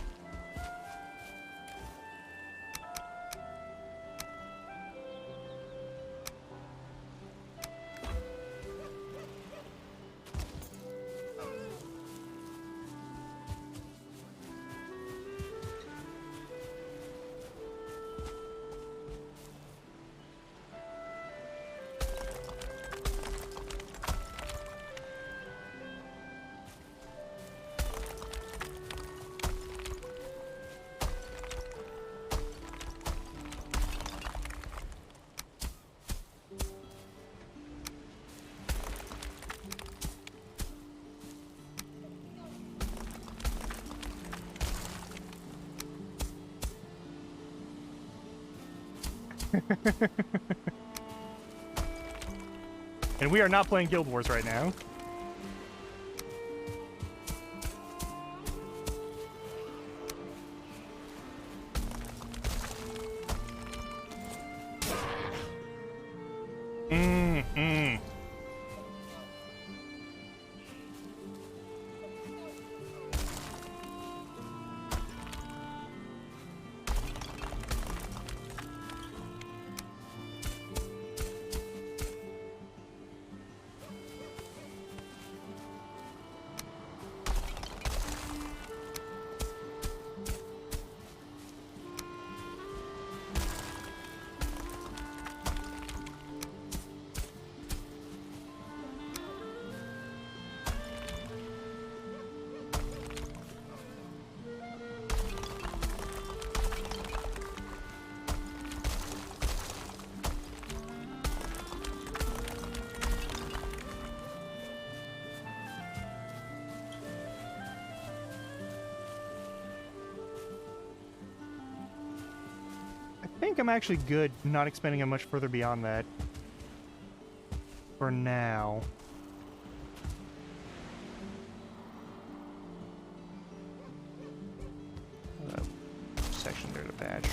And we are not playing Guild Wars right now. I think I'm actually good not expanding it much further beyond that. For now. Section there to patch.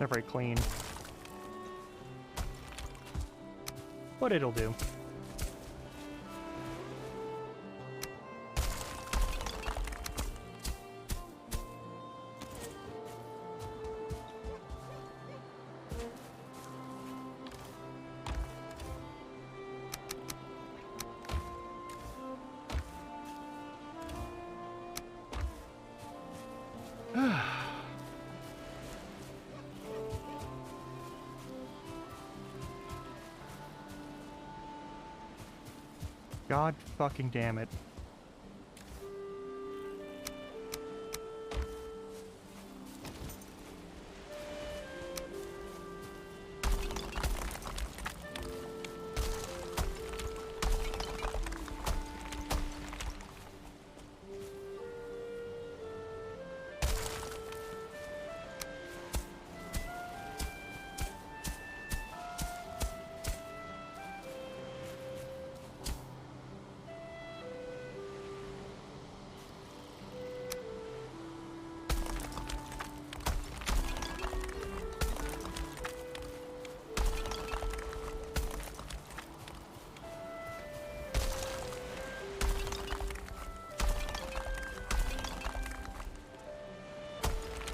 Not very clean. But it'll do. God fucking damn it.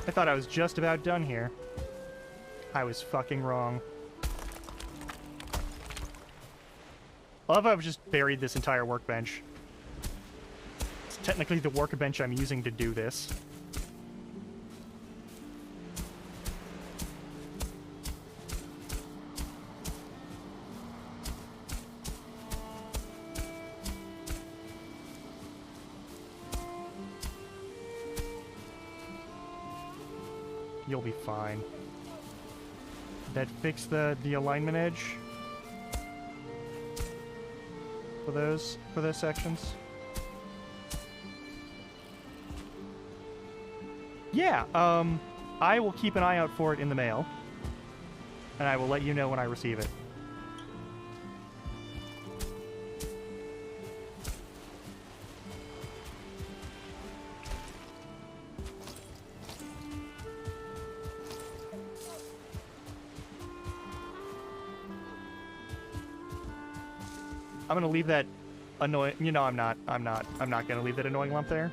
I thought I was just about done here. I was fucking wrong. I love how I've just buried this entire workbench. It's technically the workbench I'm using to do this. You'll be fine. That fix the alignment edge for those sections. Yeah, I will keep an eye out for it in the mail, and I will let you know when I receive it. I'm gonna leave that annoying. You know, I'm not gonna leave that annoying lump there.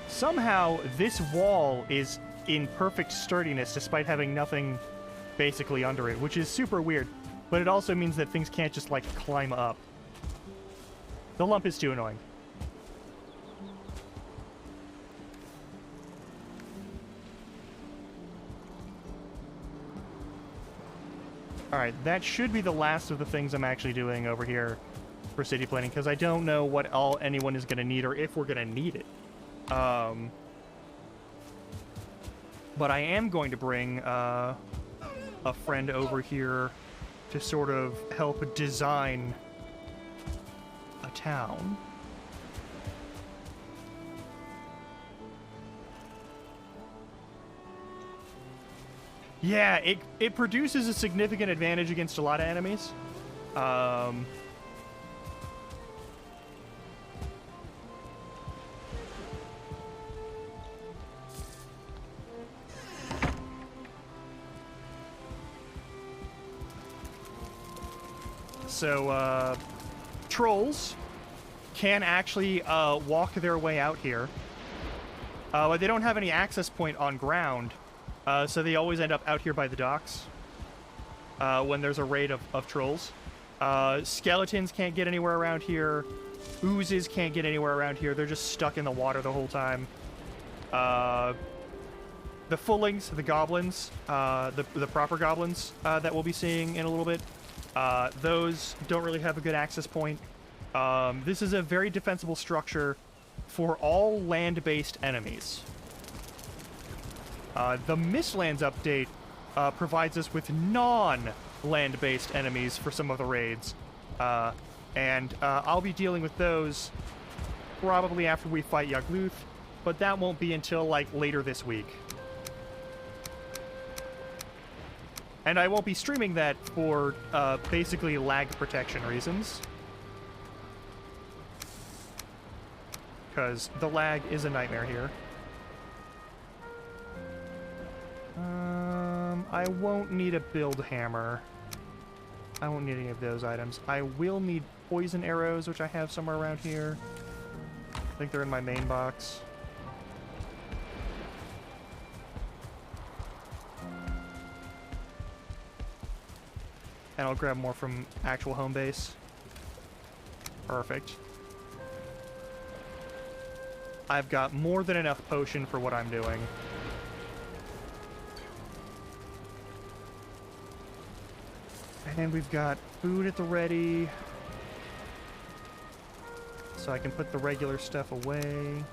Somehow, this wall is in perfect sturdiness despite having nothing basically under it, which is super weird. But it also means that things can't just, like, climb up. The lump is too annoying. Alright, that should be the last of the things I'm actually doing over here for city planning, because I don't know what all anyone is going to need or if we're going to need it. But I am going to bring a friend over here to sort of help design a town. Yeah, it produces a significant advantage against a lot of enemies. So, trolls can actually walk their way out here. But they don't have any access point on ground, so they always end up out here by the docks when there's a raid of trolls. Skeletons can't get anywhere around here. Oozes can't get anywhere around here. They're just stuck in the water the whole time. The Fullings, the goblins, the proper goblins that we'll be seeing in a little bit, those don't really have a good access point. This is a very defensible structure for all land-based enemies. The Mistlands update provides us with non-land-based enemies for some of the raids. And I'll be dealing with those probably after we fight Yagluth, but that won't be until, like, later this week. And I won't be streaming that for basically lag protection reasons. Because the lag is a nightmare here. I won't need a build hammer. I won't need any of those items. I will need poison arrows, which I have somewhere around here. I think they're in my main box. And I'll grab more from actual home base. Perfect. I've got more than enough potion for what I'm doing. And we've got food at the ready. So I can put the regular stuff away.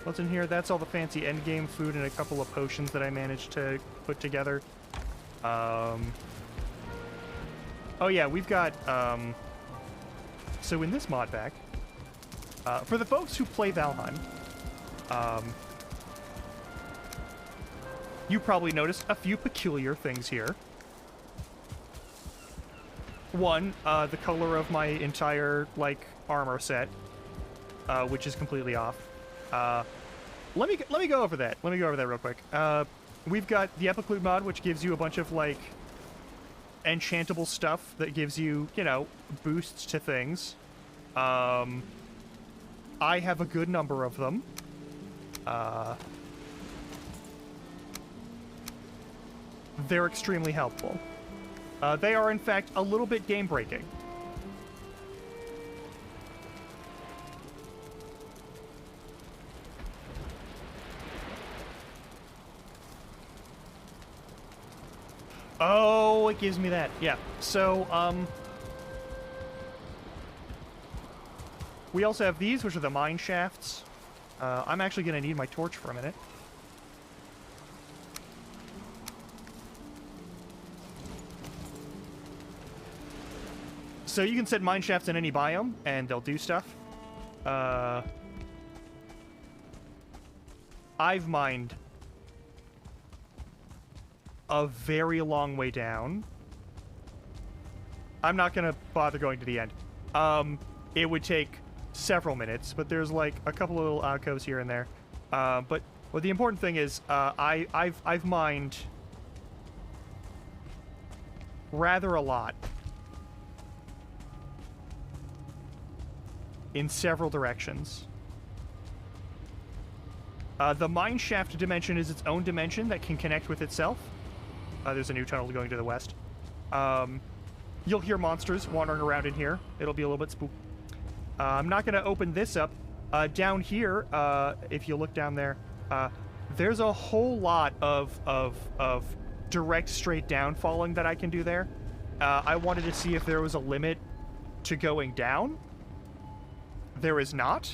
What's in here? That's all the fancy endgame food and a couple of potions that I managed to put together. Oh yeah, we've got, so in this mod pack, for the folks who play Valheim, you probably notice a few peculiar things here. One, the color of my entire, like, armor set, which is completely off. Let me go over that. Let me go over that real quick. We've got the Epiclude mod, which gives you a bunch of, like, enchantable stuff that gives you, you know, boosts to things. I have a good number of them. They're extremely helpful. They are, in fact, a little bit game-breaking. Oh, it gives me that. Yeah. So, we also have these, which are the mine shafts. I'm actually going to need my torch for a minute. So you can set mine shafts in any biome, and they'll do stuff. I've mined a very long way down. I'm not going to bother going to the end. It would take several minutes, but there's like a couple of little alcoves here and there. But the important thing is, I've mined rather a lot in several directions. The mine shaft dimension is its own dimension that can connect with itself. There's a new tunnel going to the west. You'll hear monsters wandering around in here. It'll be a little bit spooky. I'm not going to open this up. Down here, if you look down there, there's a whole lot of direct straight down falling that I can do there. I wanted to see if there was a limit to going down. There is not.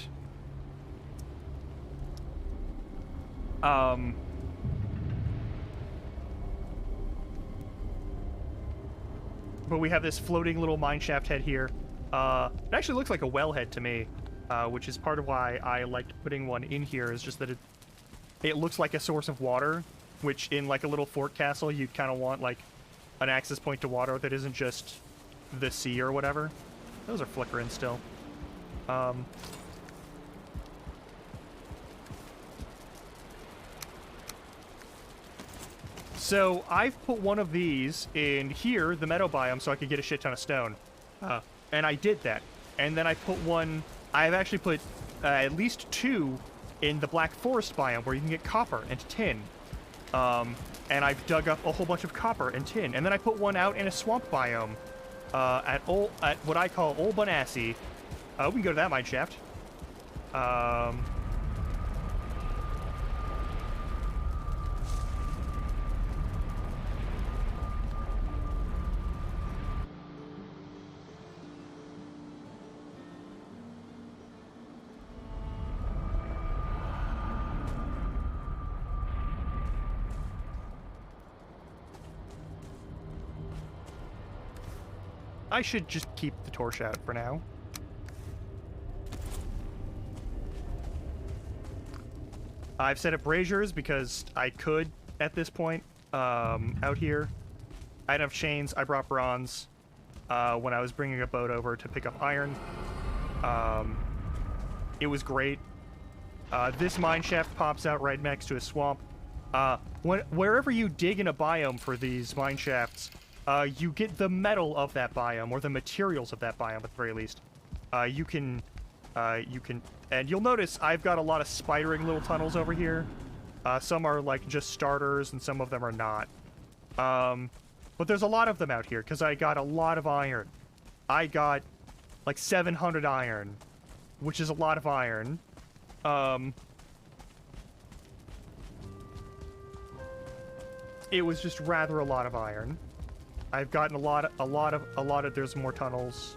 But we have this floating little mineshaft head here. It actually looks like a wellhead to me, which is part of why I liked putting one in here, is just that it looks like a source of water, which in like a little fort castle, you'd kind of want like an access point to water that isn't just the sea or whatever. Those are flickering still. So I've put one of these in here, the meadow biome, so I could get a shit ton of stone. And I did that. And then I put one, I've actually put at least two in the Black Forest biome where you can get copper and tin. And I've dug up a whole bunch of copper and tin. And then I put one out in a swamp biome at what I call Old Bonassi. We can go to that mine shaft. I should just keep the torch out for now. I've set up braziers because I could at this point out here. I had enough chains. I brought bronze when I was bringing a boat over to pick up iron. It was great. This mine shaft pops out right next to a swamp. Wherever you dig in a biome for these mine shafts, you get the metal of that biome, or the materials of that biome at the very least. You can, and you'll notice I've got a lot of spidering little tunnels over here. Some are like just starters, and some of them are not. But there's a lot of them out here, because I got a lot of iron. I got like 700 iron, which is a lot of iron. It was just rather a lot of iron. I've gotten a lot of, there's more tunnels,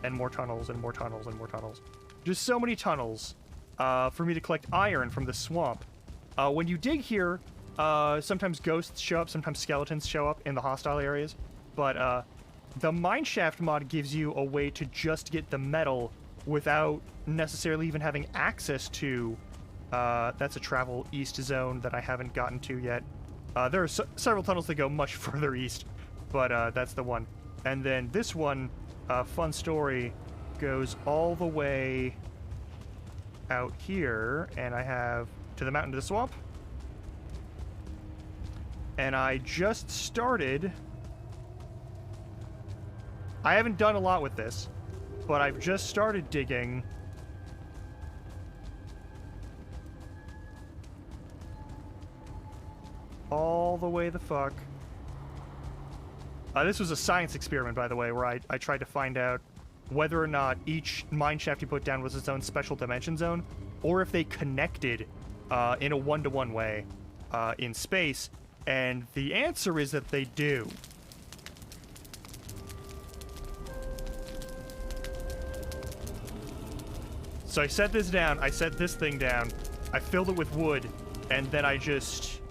and more tunnels, and more tunnels, and more tunnels. Just so many tunnels, for me to collect iron from the swamp. When you dig here, sometimes ghosts show up, sometimes skeletons show up in the hostile areas, but, the mineshaft mod gives you a way to just get the metal without necessarily even having access to, that's a travel east zone that I haven't gotten to yet. There are several tunnels that go much further east, but that's the one. And then this one, fun story, goes all the way out here, and I have to the mountain to the swamp. And I just started... I haven't done a lot with this, but I've just started digging all the way the fuck. This was a science experiment, by the way, where I tried to find out whether or not each mineshaft you put down was its own special dimension zone, or if they connected in a one-to-one way in space. And the answer is that they do. So I set this down, I set this thing down, I filled it with wood, and then I just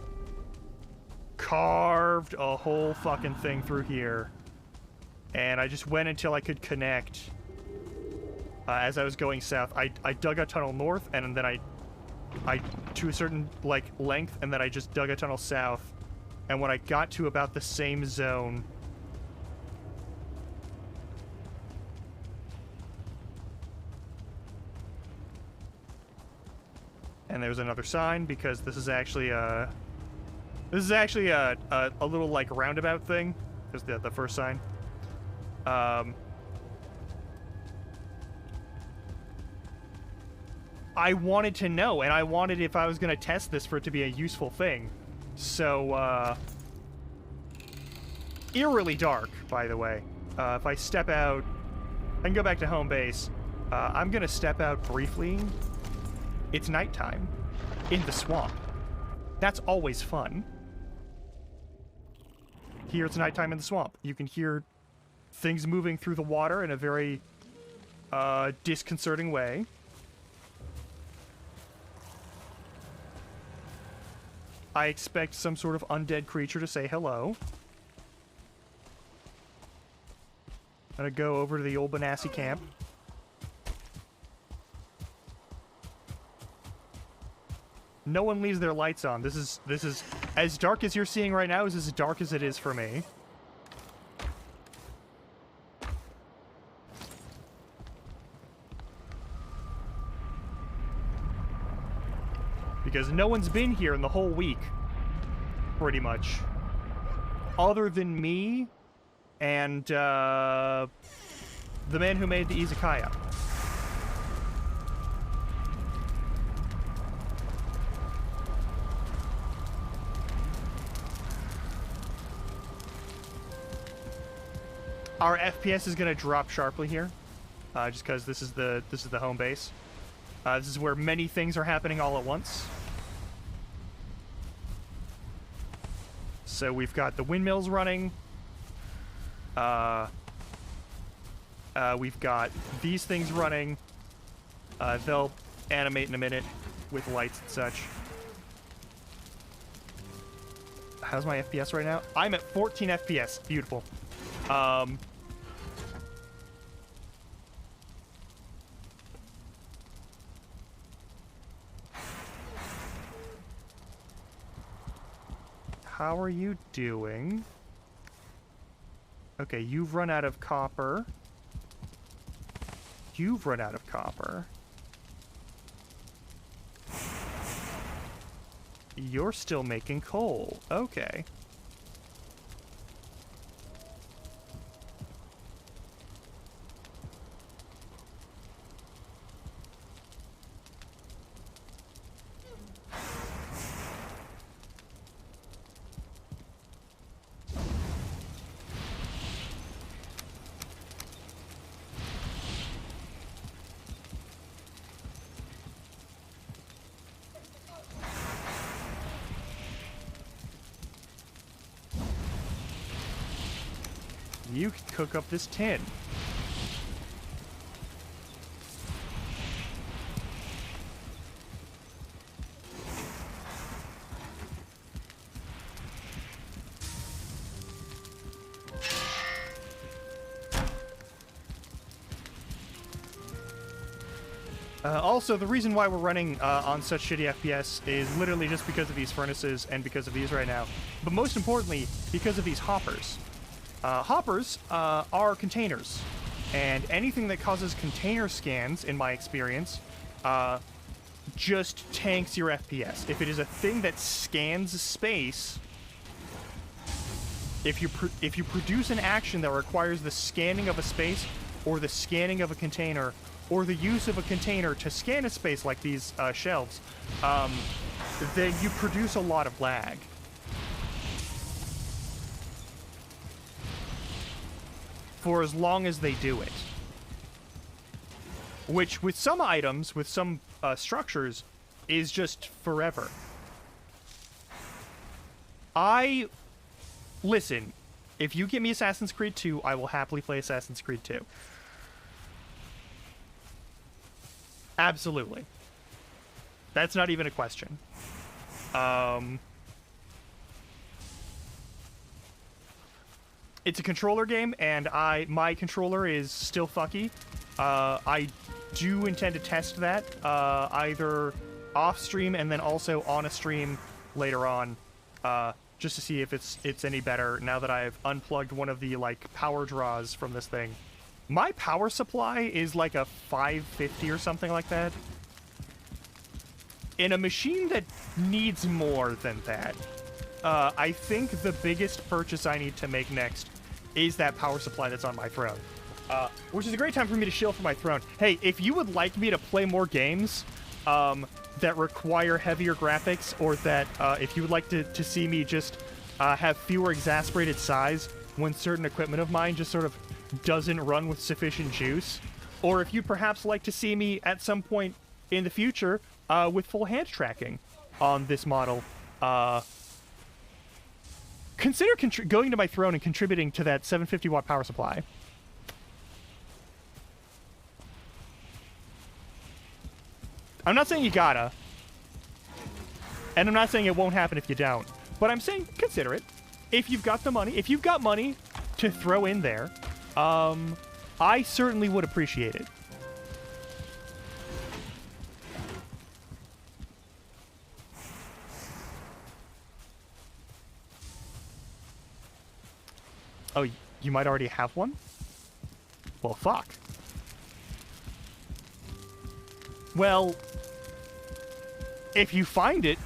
carved a whole fucking thing through here. And I just went until I could connect. As I was going south, I dug a tunnel north, and then I to a certain, like, length, and then I just dug a tunnel south. And when I got to about the same zone... And there's another sign, because this is actually a... This is actually a little, like, roundabout thing. There's the first sign. I wanted to know, and I wanted, if I was going to test this, for it to be a useful thing. So, eerily dark, by the way. If I step out... I can go back to home base. I'm going to step out briefly. It's nighttime. In the swamp. That's always fun. Here it's nighttime in the swamp. You can hear things moving through the water in a very disconcerting way. I expect some sort of undead creature to say hello. I'm gonna go over to the old Benassi camp. No one leaves their lights on. This is as dark as you're seeing right now is as dark as it is for me. Because no one's been here in the whole week, pretty much. Other than me and the man who made the izakaya. Our FPS is going to drop sharply here, just because this is the home base. This is where many things are happening all at once. So we've got the windmills running. We've got these things running. They'll animate in a minute with lights and such. How's my FPS right now? I'm at 14 FPS. Beautiful. How are you doing? Okay, you've run out of copper. You've run out of copper. You're still making coal. Okay. You can cook up this tin. Also, the reason why we're running on such shitty FPS is literally just because of these furnaces and because of these right now. But most importantly, because of these hoppers. Hoppers are containers, and anything that causes container scans, in my experience, just tanks your FPS. If it is a thing that scans space, if you produce an action that requires the scanning of a space, or the scanning of a container, or the use of a container to scan a space like these shelves, then you produce a lot of lag. For as long as they do it. Which, with some items, with some structures, is just forever. Listen, if you give me Assassin's Creed 2, I will happily play Assassin's Creed 2. Absolutely. That's not even a question. It's a controller game, and my controller is still fucky. I do intend to test that, either off stream and then also on a stream later on, just to see if it's any better now that I've unplugged one of the, like, power draws from this thing. My power supply is like a 550 or something like that. In a machine that needs more than that, I think the biggest purchase I need to make next is that power supply that's on my throne. Which is a great time for me to shill for my throne. Hey, if you would like me to play more games that require heavier graphics, or that if you would like to see me just have fewer exasperated sighs when certain equipment of mine just sort of doesn't run with sufficient juice, or if you'd perhaps like to see me at some point in the future with full hand tracking on this model, consider going to my throne and contributing to that 750 watt power supply. I'm not saying you gotta, and I'm not saying it won't happen if you don't, but I'm saying consider it. If you've got the money, if you've got money to throw in there, I certainly would appreciate it. Oh, you might already have one? Well, fuck. Well, if you find it,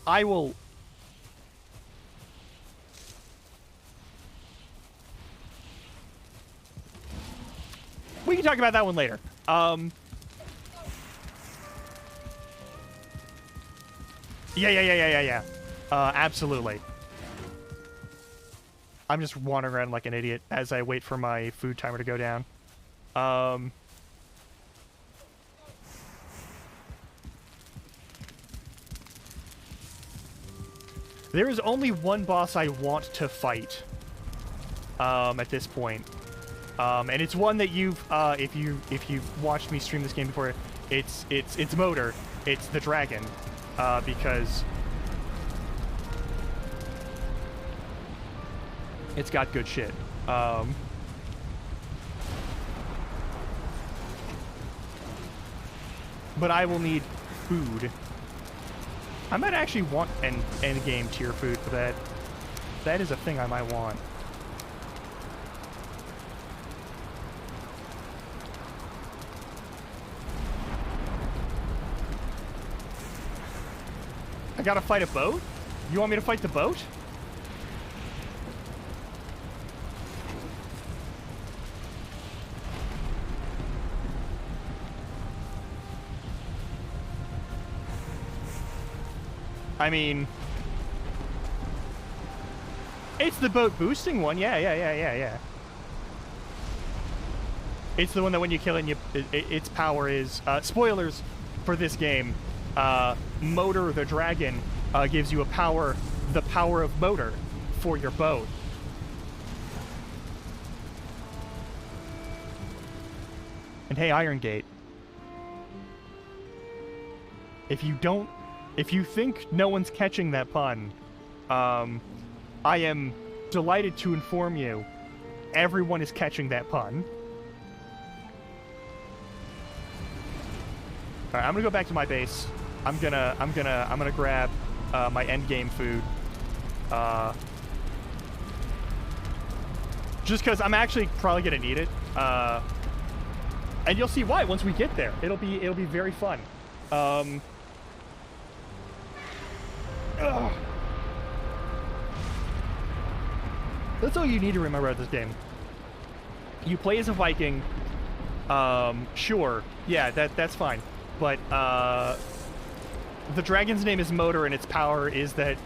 I will... We can talk about that one later. Yeah. Absolutely. I'm just wandering around like an idiot as I wait for my food timer to go down. There is only one boss I want to fight at this point. And it's one that you've if you've watched me stream this game before, it's Motor. It's the dragon. Because it's got good shit. But I will need food. I might actually want an endgame tier food for that. That is a thing I might want. I gotta fight a boat? You want me to fight the boat? I mean, it's the boat boosting one. Yeah. It's the one that when you kill it, its power is... spoilers for this game. Motor the dragon gives you the power of Motor for your boat. And hey, Iron Gate. If you think no one's catching that pun, I am delighted to inform you, everyone is catching that pun. All right, I'm gonna go back to my base. I'm gonna grab my endgame food. Just because I'm actually probably gonna need it. And you'll see why once we get there. It'll be very fun. Ugh. That's all you need to remember about this game. You play as a Viking. Sure, yeah, that's fine. But the dragon's name is Motor, and its power is that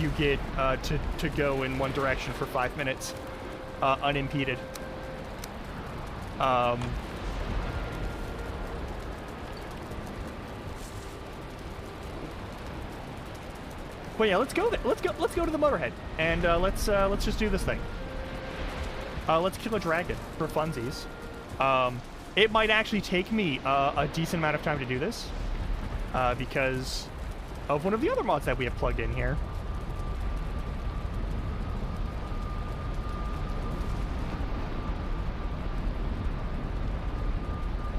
you get to go in one direction for 5 minutes, unimpeded. But yeah, let's go there. Let's go to the Motorhead, and let's just do this thing. Let's kill a dragon for funsies. It might actually take me a decent amount of time to do this, because of one of the other mods that we have plugged in here.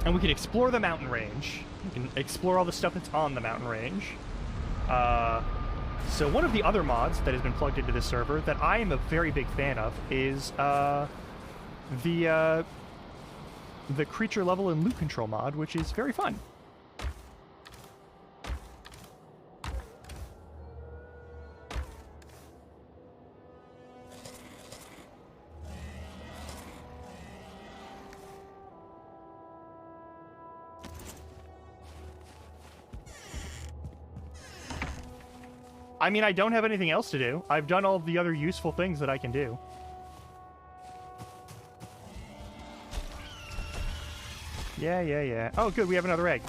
And we can explore the mountain range. We can explore all the stuff that's on the mountain range. So one of the other mods that has been plugged into this server that I am a very big fan of is the creature level and loot control mod, which is very fun. I mean, I don't have anything else to do. I've done all the other useful things that I can do. Yeah. Oh, good, we have another egg.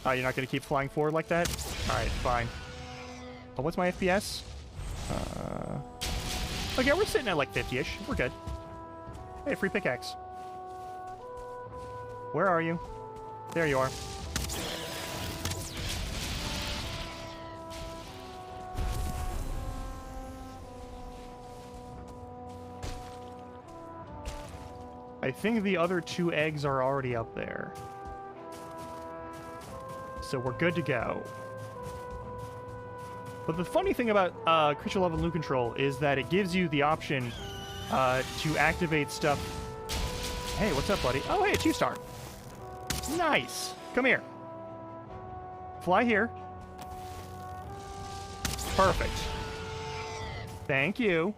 Oh, you're not going to keep flying forward like that? Alright, fine. Oh, what's my FPS? Okay, we're sitting at like 50-ish. We're good. Hey, free pickaxe. Where are you? There you are. I think the other 2 eggs are already up there. So we're good to go. But the funny thing about creature level loot control is that it gives you the option to activate stuff. Hey, what's up, buddy? Oh, hey, a 2-star. Nice. Come here. Fly here. Perfect. Thank you.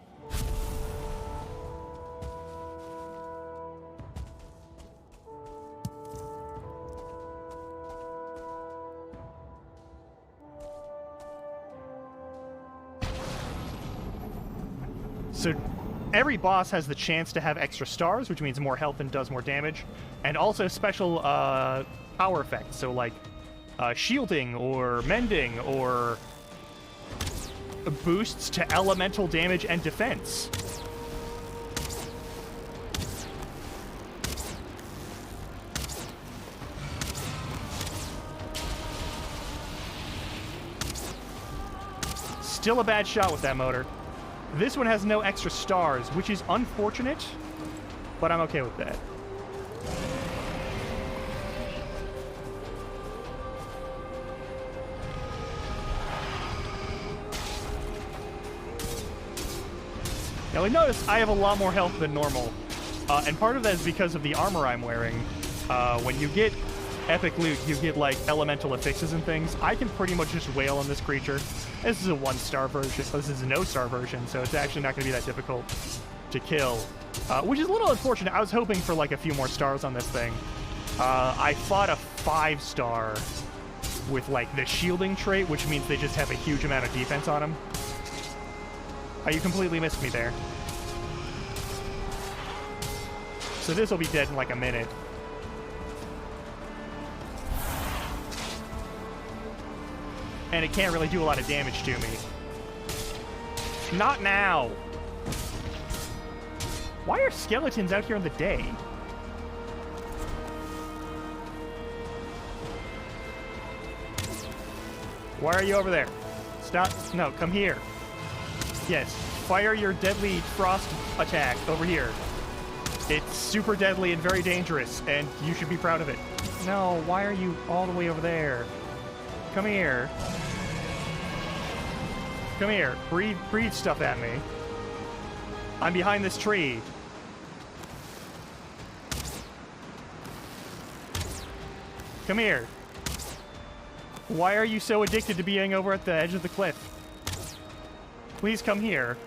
So every boss has the chance to have extra stars, which means more health and does more damage, and also special power effects, so like shielding or mending or boosts to elemental damage and defense. Still a bad shot with that motor. This one has no extra stars, which is unfortunate, but I'm okay with that. Now, notice I have a lot more health than normal, and part of that is because of the armor I'm wearing. When you get epic loot, you get, like, elemental affixes and things. I can pretty much just wail on this creature. This is a 1-star version. This is a no-star version, so it's actually not going to be that difficult to kill, which is a little unfortunate. I was hoping for, like, a few more stars on this thing. I fought a 5-star with, like, the shielding trait, which means they just have a huge amount of defense on them. Oh, you completely missed me there. So this will be dead in, like, a minute. And it can't really do a lot of damage to me. Not now! Why are skeletons out here in the day? Why are you over there? Stop. No, come here. Yes, fire your deadly frost attack over here. It's super deadly and very dangerous, and you should be proud of it. No, why are you all the way over there? Come here. Come here. Breathe stuff at me. I'm behind this tree. Come here. Why are you so addicted to being over at the edge of the cliff? Please come here.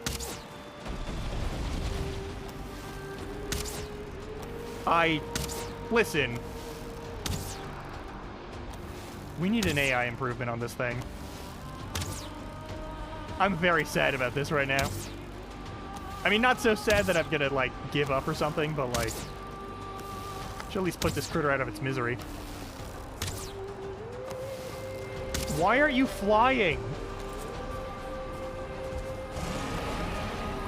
Listen. We need an AI improvement on this thing. I'm very sad about this right now. I mean, not so sad that I'm gonna, like, give up or something, but, like, should at least put this critter out of its misery. Why aren't you flying?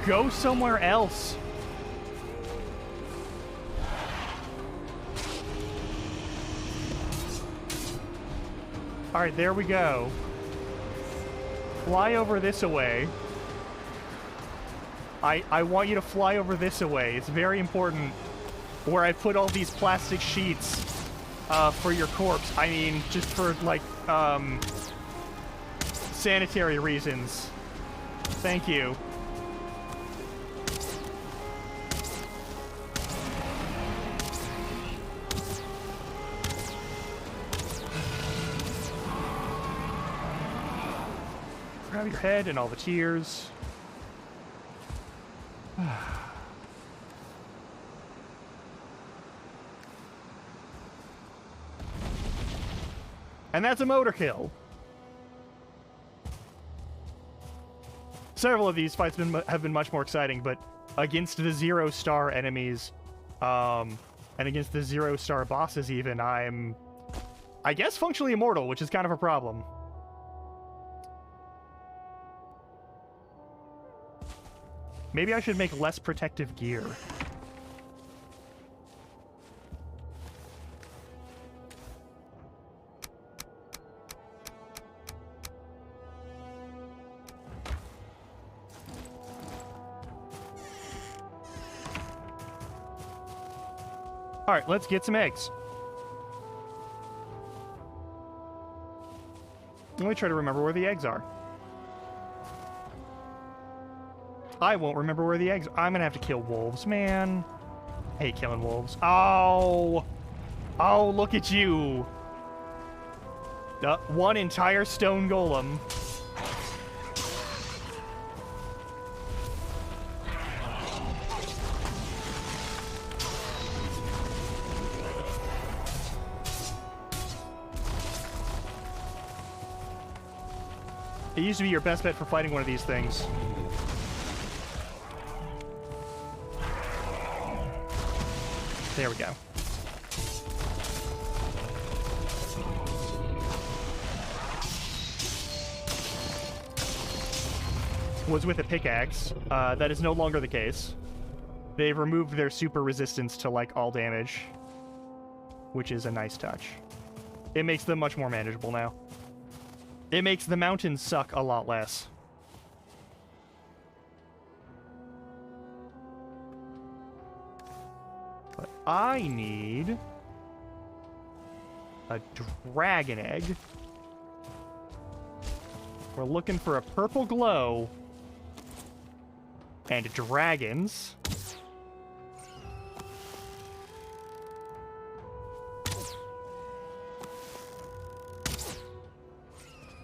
Go somewhere else. Alright, there we go. Fly over this away. I want you to fly over this away. It's very important where I put all these plastic sheets for your corpse. I mean, just for, like, sanitary reasons. Thank you. Grab your head and all the tears. And that's a motor kill. Several of these fights have been much more exciting, but against the 0-star enemies, and against the 0-star bosses even, I'm, I guess, functionally immortal, which is kind of a problem. Maybe I should make less protective gear. Alright, let's get some eggs. Let me try to remember where the eggs are. I won't remember where the eggs are. I'm gonna have to kill wolves, man. I hate killing wolves. Oh! Oh, look at you! One entire stone golem. It used to be your best bet for fighting one of these things. There we go. Was with a pickaxe. That is no longer the case. They've removed their super resistance to, like, all damage, which is a nice touch. It makes them much more manageable now. It makes the mountains suck a lot less. But I need a dragon egg. We're looking for a purple glow and dragons.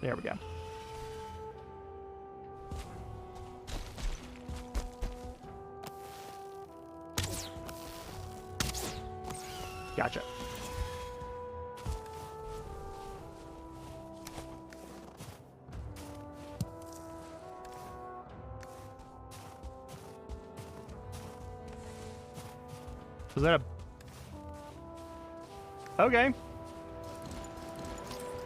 There we go. Gotcha. Was that a... Okay.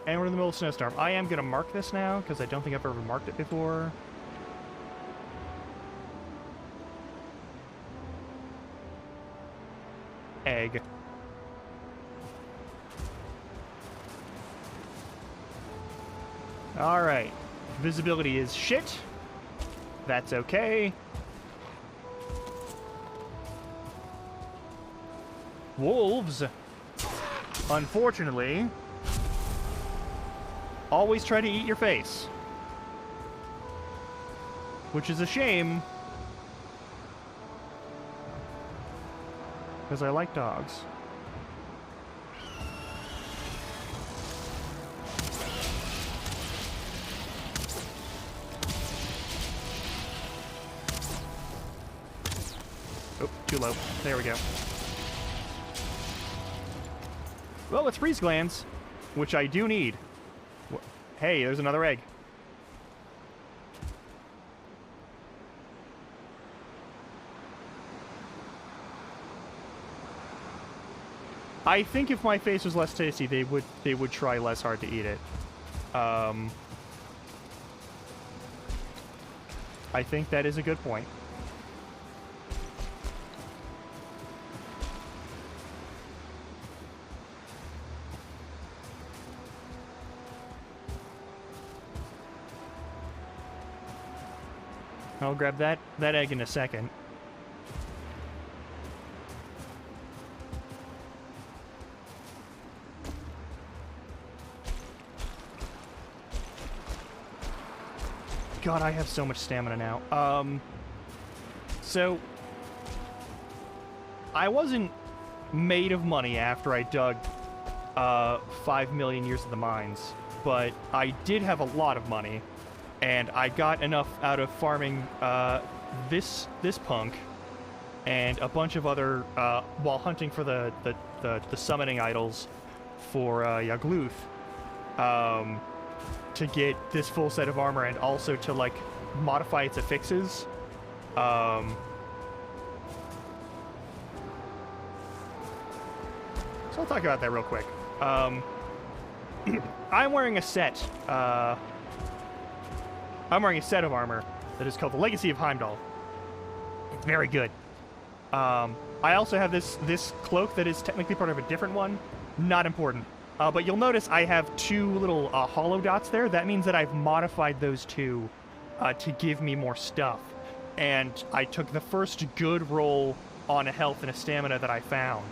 And we're in the middle of a snowstorm. I am going to mark this now, because I don't think I've ever marked it before. Egg. Alright. Visibility is shit. That's okay. Wolves, unfortunately, always try to eat your face. Which is a shame, because I like dogs. Oh, too low. There we go. Well, it's freeze glands, which I do need. Hey, there's another egg. I think if my face was less tasty, they would try less hard to eat it. I think that is a good point. I'll grab that egg in a second. God, I have so much stamina now. So I wasn't made of money after I dug 5 million years of the mines, but I did have a lot of money, and I got enough out of farming this punk and a bunch of other while hunting for the summoning idols for Yagluth. To get this full set of armor and also to, like, modify its affixes. So I'll talk about that real quick. I'm wearing a set. I'm wearing a set of armor that is called the Legacy of Heimdall. It's very good. I also have this cloak that is technically part of a different one. Not important. But you'll notice I have two little hollow dots there. That means that I've modified those two to give me more stuff. And I took the first good roll on a health and a stamina that I found.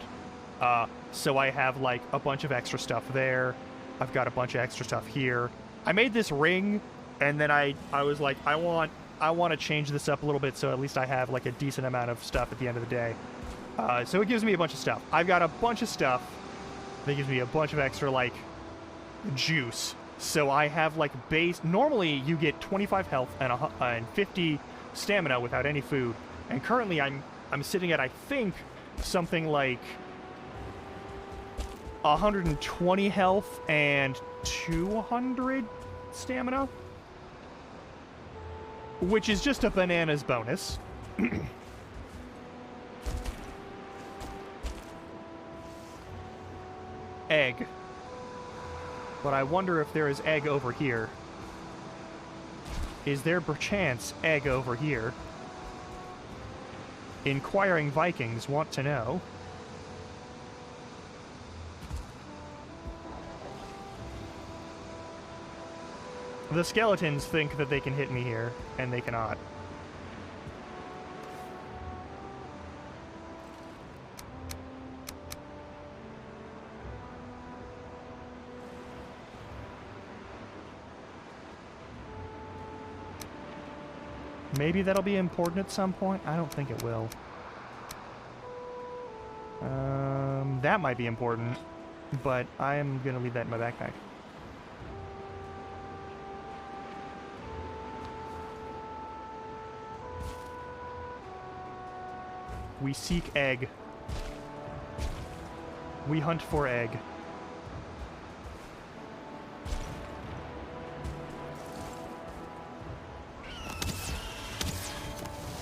So I have, like, a bunch of extra stuff there. I've got a bunch of extra stuff here. I made this ring, and then I was like, I want to change this up a little bit so at least I have, like, a decent amount of stuff at the end of the day. So it gives me a bunch of stuff. I've got a bunch of stuff that gives me a bunch of extra, like, juice. So I have, like, base... Normally, you get 25 health and 50 stamina without any food. And currently, I'm sitting at, I think, something like 120 health and 200 stamina. Which is just a bananas bonus. Egg. But I wonder if there is egg over here. Is there perchance egg over here? Inquiring Vikings want to know. The skeletons think that they can hit me here, and they cannot. Maybe that'll be important at some point. I don't think it will. That might be important, but I am gonna leave that in my backpack. We seek egg. We hunt for egg.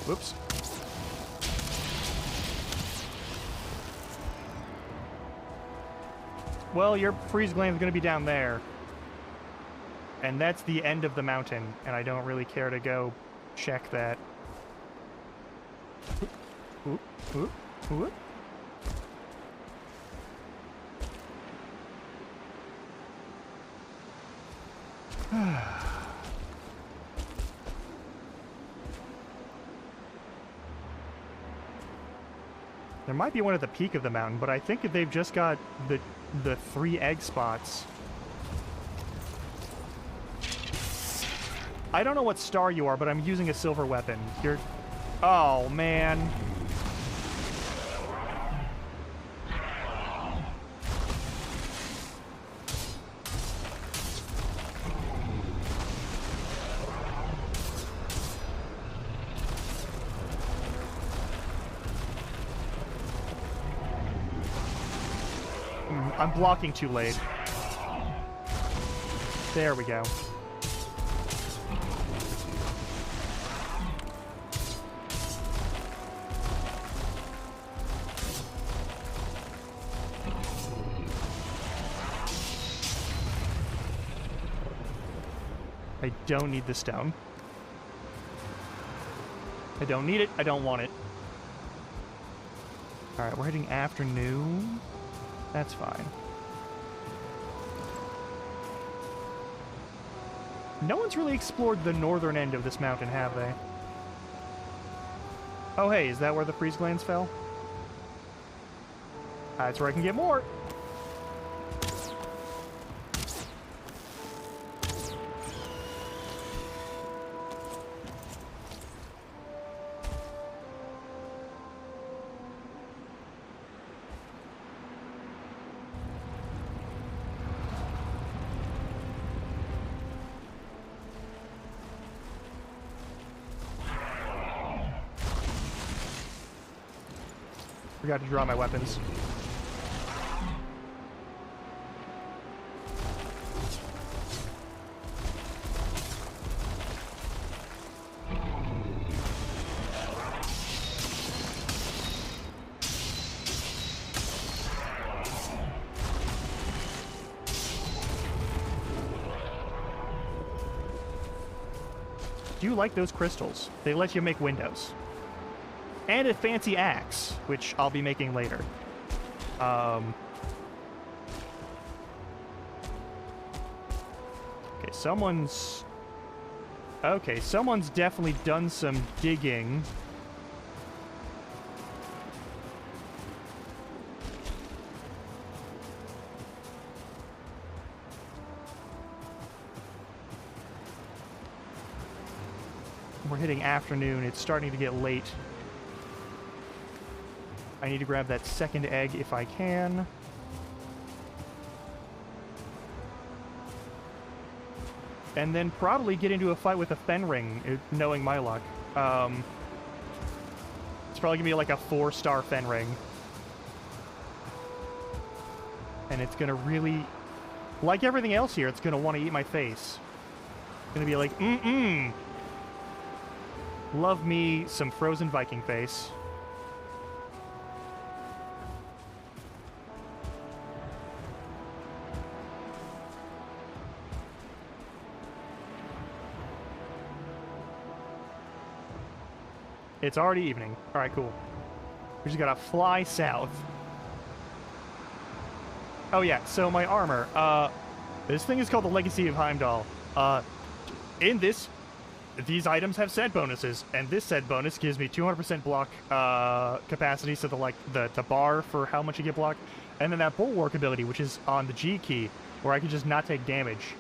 Whoops. Well, your freeze gland is going to be down there. And that's the end of the mountain, and I don't really care to go check that. Oop, oop, oop. There might be one at the peak of the mountain, but I think that they've just got the 3 egg spots. I don't know what star you are, but I'm using a silver weapon. You're... Oh, man. I'm blocking too late. There we go. I don't need the stone. I don't need it. I don't want it. Alright, we're hitting afternoon. That's fine. No one's really explored the northern end of this mountain, have they? Oh, hey, is that where the freeze glands fell? That's where I can get more. Forgot to draw my weapons. Do you like those crystals? They let you make windows. And a fancy axe, which I'll be making later. Okay, someone's definitely done some digging. We're hitting afternoon. It's starting to get late. I need to grab that second egg if I can. And then probably get into a fight with a Fenring, knowing my luck. It's probably gonna be like a 4-star Fenring. And it's gonna really... Like everything else here, it's gonna want to eat my face. It's gonna be like, love me some frozen Viking face. It's already evening. Alright, cool. We just gotta fly south. Oh yeah, so my armor. This thing is called the Legacy of Heimdall. In this, these items have set bonuses, and this set bonus gives me 200% block capacity, so the bar for how much you get blocked, and then that Bulwark ability, which is on the G key, where I can just not take damage.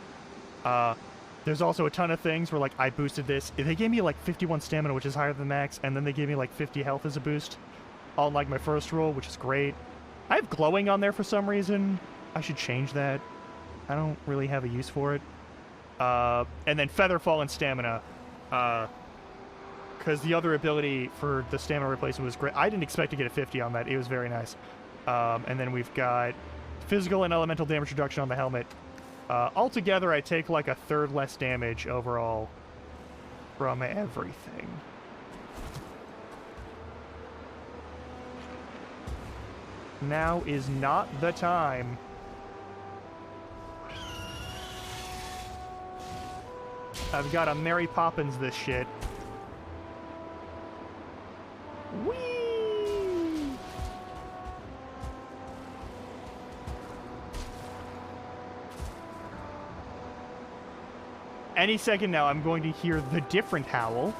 There's also a ton of things where, like, I boosted this. They gave me, like, 51 stamina, which is higher than max, and then they gave me, like, 50 health as a boost on, like, my first roll, which is great. I have glowing on there for some reason. I should change that. I don't really have a use for it. And then Featherfall and Stamina. Because the other ability for the Stamina replacement was great. I didn't expect to get a 50 on that. It was very nice. And then we've got Physical and Elemental damage reduction on the helmet. Altogether, I take like a third less damage overall from everything. Now is not the time. I've got to Mary Poppins this shit. Whee! Any second now, I'm going to hear the different howl.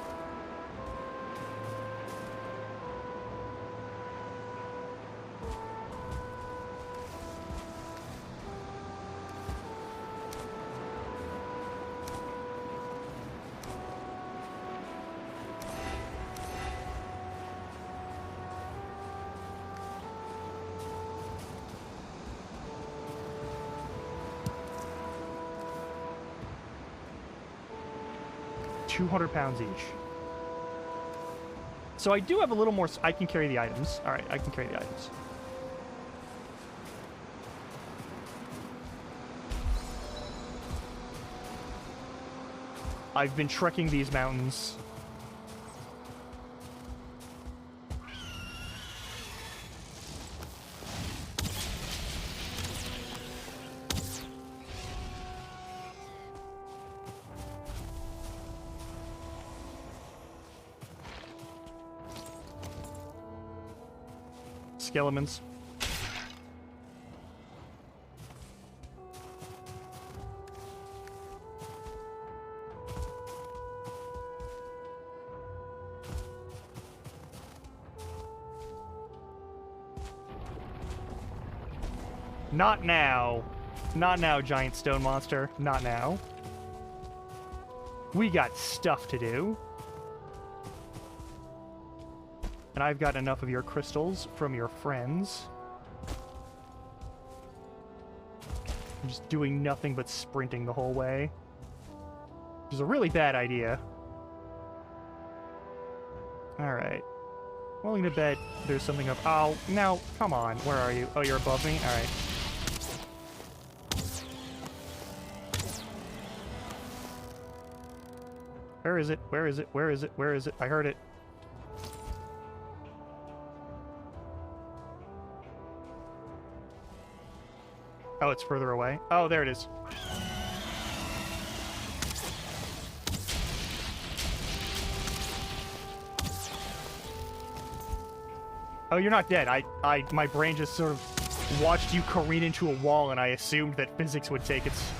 £200 each. So I do have a little more... I can carry the items. Alright, I can carry the items. I've been trekking these mountains. skeletons. Not now. Not now, giant stone monster. Not now. We got stuff to do. And I've got enough of your crystals from your friends. I'm just doing nothing but sprinting the whole way. Which is a really bad idea. Alright. Willing to bet there's something up. Oh, now, come on. Where are you? Oh, you're above me? Alright. Where is it? Where is it? Where is it? Where is it? I heard it. Oh, it's further away. Oh, there it is. Oh, you're not dead. My brain just sort of watched you careen into a wall, and I assumed that physics would take its...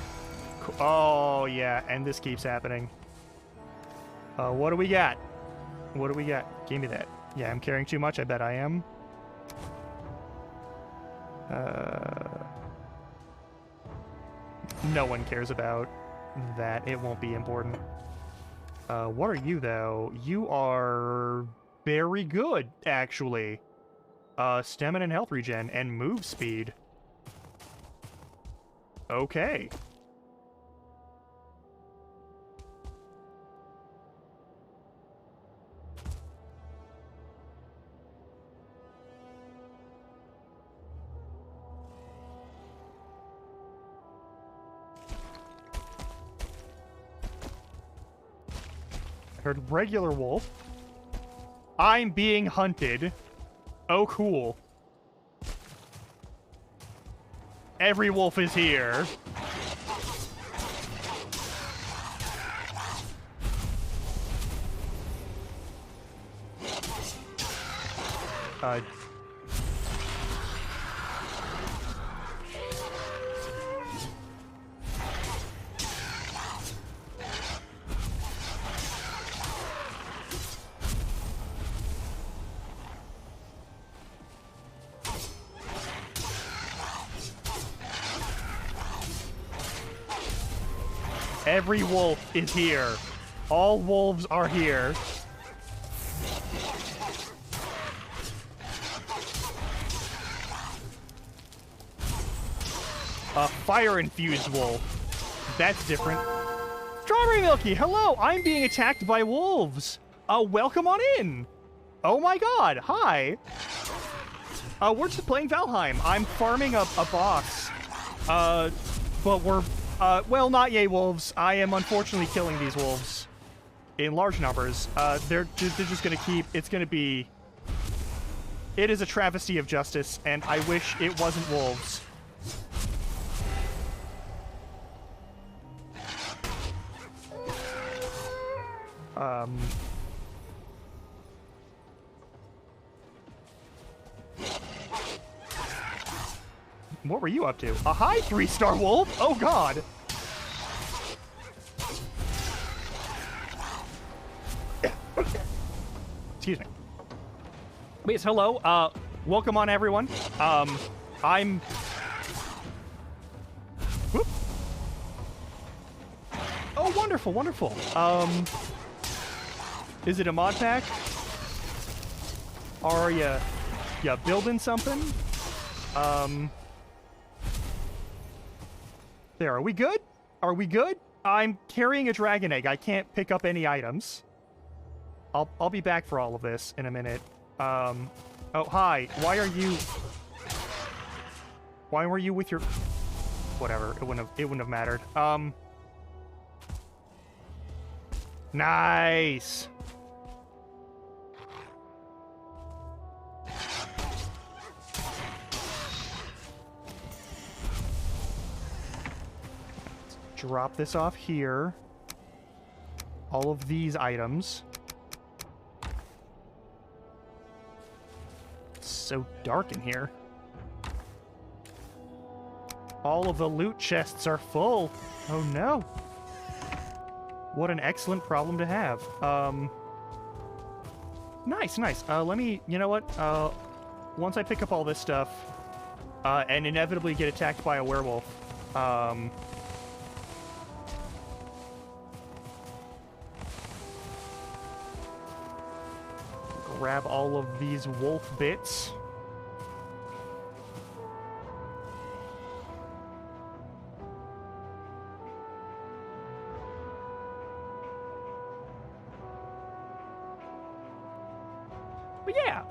Oh, yeah, and this keeps happening. What do we got? What do we got? Give me that. Yeah, I'm carrying too much. I bet I am. No one cares about that. It won't be important. What are you, though? You are very good, actually. Stamina and health regen, and move speed. Okay. Heard regular wolf. I'm being hunted. Oh, cool. Every wolf is here. Every wolf is here. All wolves are here. A fire-infused wolf. That's different. Strawberry Milky, hello! I'm being attacked by wolves. Welcome on in. Oh my god, hi. We're just playing Valheim. I'm farming a boss. But we're... well, not yay wolves. I am unfortunately killing these wolves in large numbers. They're just gonna keep... It's gonna be... It is a travesty of justice, and I wish it wasn't wolves. What were you up to? A high 3-star wolf? Oh god! Excuse me. Yes, hello. Welcome on, everyone. I'm... Whoop. Oh, wonderful, wonderful. Is it a mod pack? Are ya building something? There, are we good? Are we good? I'm carrying a dragon egg. I can't pick up any items. I'll be back for all of this in a minute. Oh, hi. Why are you... Why were you with your... Whatever. It wouldn't have mattered. Nice. Drop this off here. All of these items. It's so dark in here. All of the loot chests are full. Oh no. What an excellent problem to have. Nice, nice. Let me, you know what? Once I pick up all this stuff, and inevitably get attacked by a werewolf, grab all of these wolf bits. But yeah,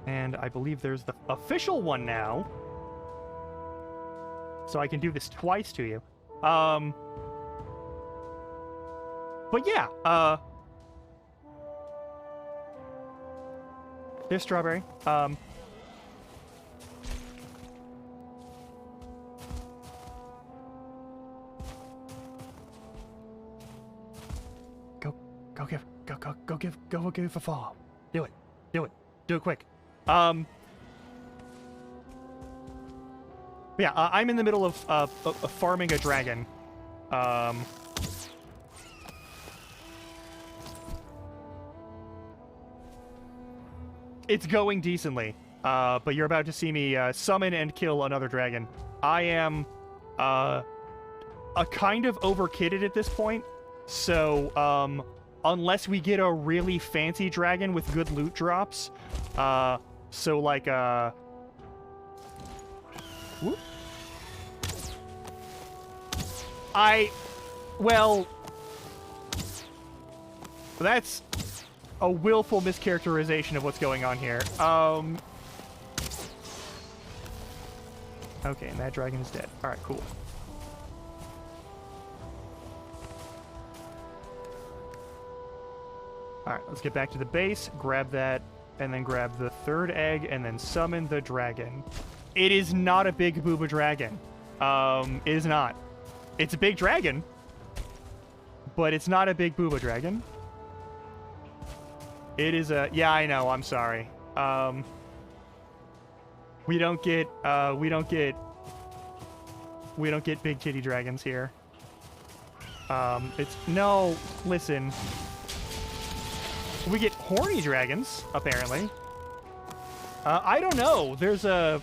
and I believe there's the official one now. So I can do this twice to you. But yeah, there's strawberry. Go give a fall. Do it quick. Yeah, I'm in the middle of farming a dragon. It's going decently, but you're about to see me summon and kill another dragon. I am a kind of overkitted at this point, so unless we get a really fancy dragon with good loot drops, so like whoop. Well, that's a willful mischaracterization of what's going on here. Okay, and that dragon is dead. Alright, cool. Alright, let's get back to the base, grab that, and then grab the third egg, and then summon the dragon. It is not a big booba dragon. It is not. It's a big dragon, but it's not a big booba dragon. It is a... Yeah, I know, I'm sorry. We don't get big titty dragons here. It's... No, listen. We get horny dragons, apparently. I don't know. There's a...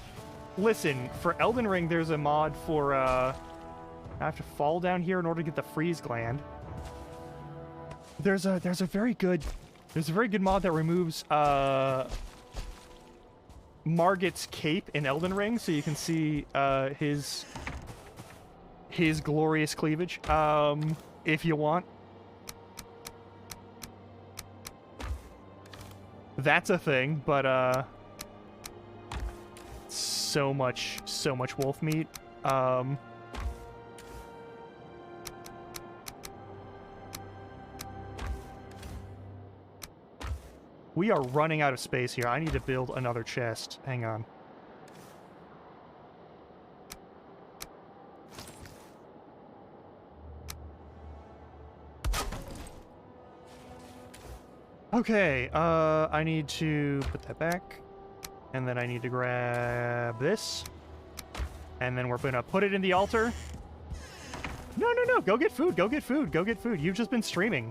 Listen, for Elden Ring, there's a mod for, I have to fall down here in order to get the freeze gland. There's a very good mod that removes, Margit's cape in Elden Ring, so you can see, his glorious cleavage, if you want. That's a thing, but, so much wolf meat. We are running out of space here. I need to build another chest. Hang on. Okay, I need to put that back. And then I need to grab this. And then we're gonna put it in the altar. No, go get food, go get food. You've just been streaming.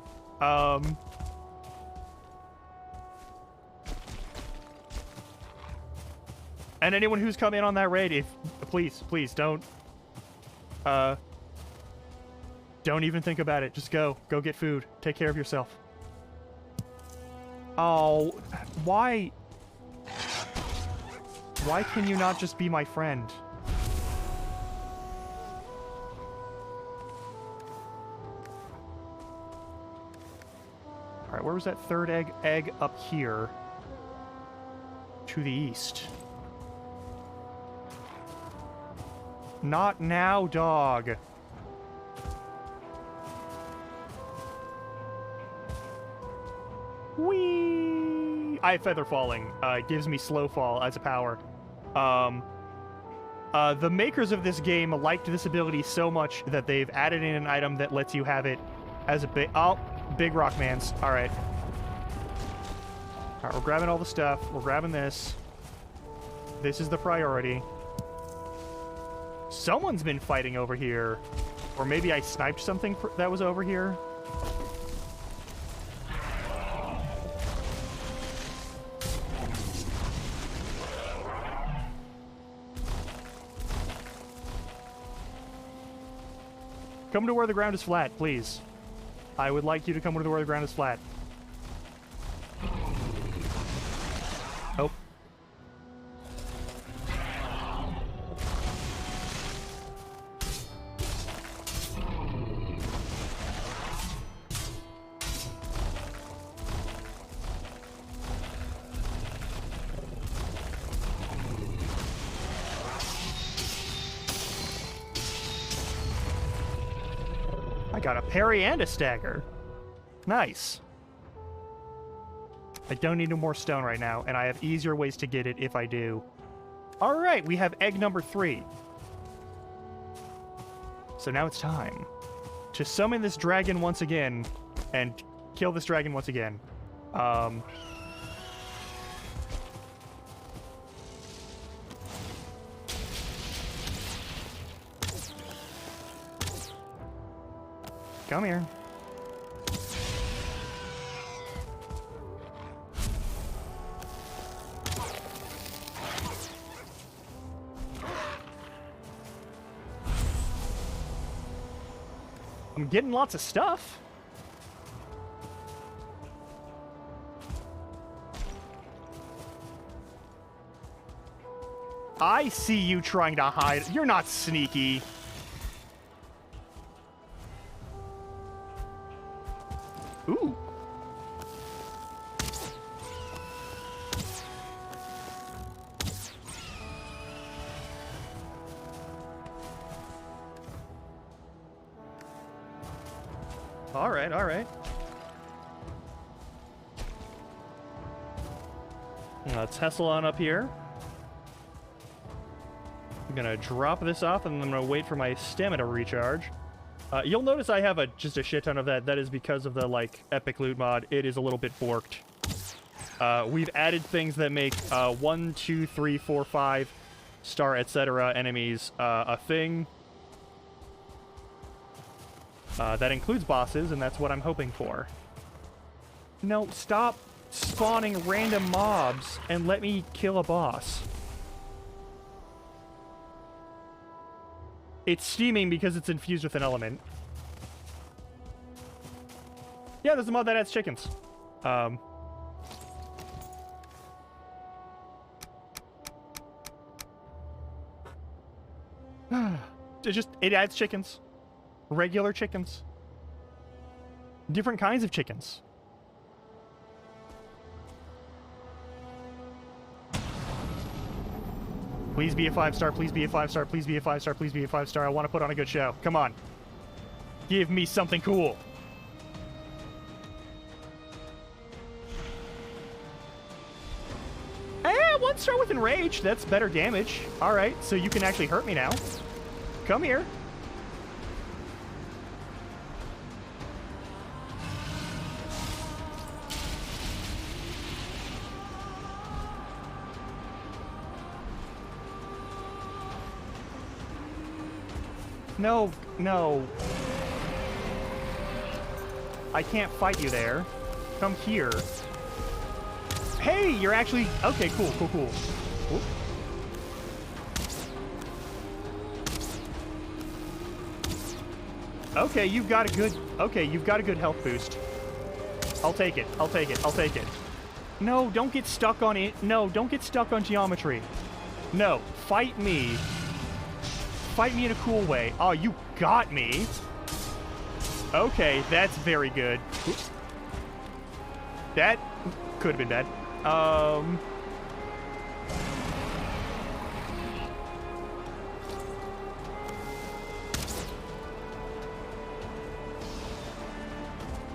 And anyone who's come in on that raid, please don't even think about it. Just go get food. Take care of yourself. Oh, why can you not just be my friend? Alright, where was that third egg up here? To the east. Not now, dog. Whee! I have feather falling. It gives me slow fall as a power. The makers of this game liked this ability so much that they've added in an item that lets you have it as a big... Oh, big rock mans. Alright. Alright, we're grabbing all the stuff. We're grabbing this. This is the priority. Someone's been fighting over here. Or maybe I sniped something that was over here. Come to where the ground is flat, please. I would like you to come to where the ground is flat. Oh. I got a parry and a stagger. Nice. I don't need no more stone right now, and I have easier ways to get it if I do. All right, we have egg number 3. So now it's time to summon this dragon once again and kill this dragon once again. Come here. I'm getting lots of stuff. I see you trying to hide. You're not sneaky. Ooh. All right, all right. Let's hustle on up here. I'm gonna drop this off, and I'm gonna wait for my stamina to recharge. You'll notice I have just a shit ton of that. That is because of the, like, epic loot mod. It is a little bit borked. We've added things that make 1, 2, 3, 4, 5 star, etc. enemies a thing. That includes bosses, and that's what I'm hoping for. No, stop spawning random mobs and let me kill a boss. It's steaming because it's infused with an element. Yeah, there's a mod that adds chickens. It adds chickens. Regular chickens. Different kinds of chickens. Please be a 5-star, please be a 5-star, please be a 5-star, please be a 5-star. I want to put on a good show. Come on. Give me something cool. Eh, 1-star with enrage. That's better damage. Alright, so you can actually hurt me now. Come here. No, no. I can't fight you there. Come here. Hey, you're actually... Okay, cool, cool, cool. Oop. Okay, you've got a good... Okay, you've got a good health boost. I'll take it, I'll take it, I'll take it. No, don't get stuck on it. No, don't get stuck on geometry. No, fight me. Fight me in a cool way. Oh, you got me. Okay, that's very good. Oops. That could have been bad.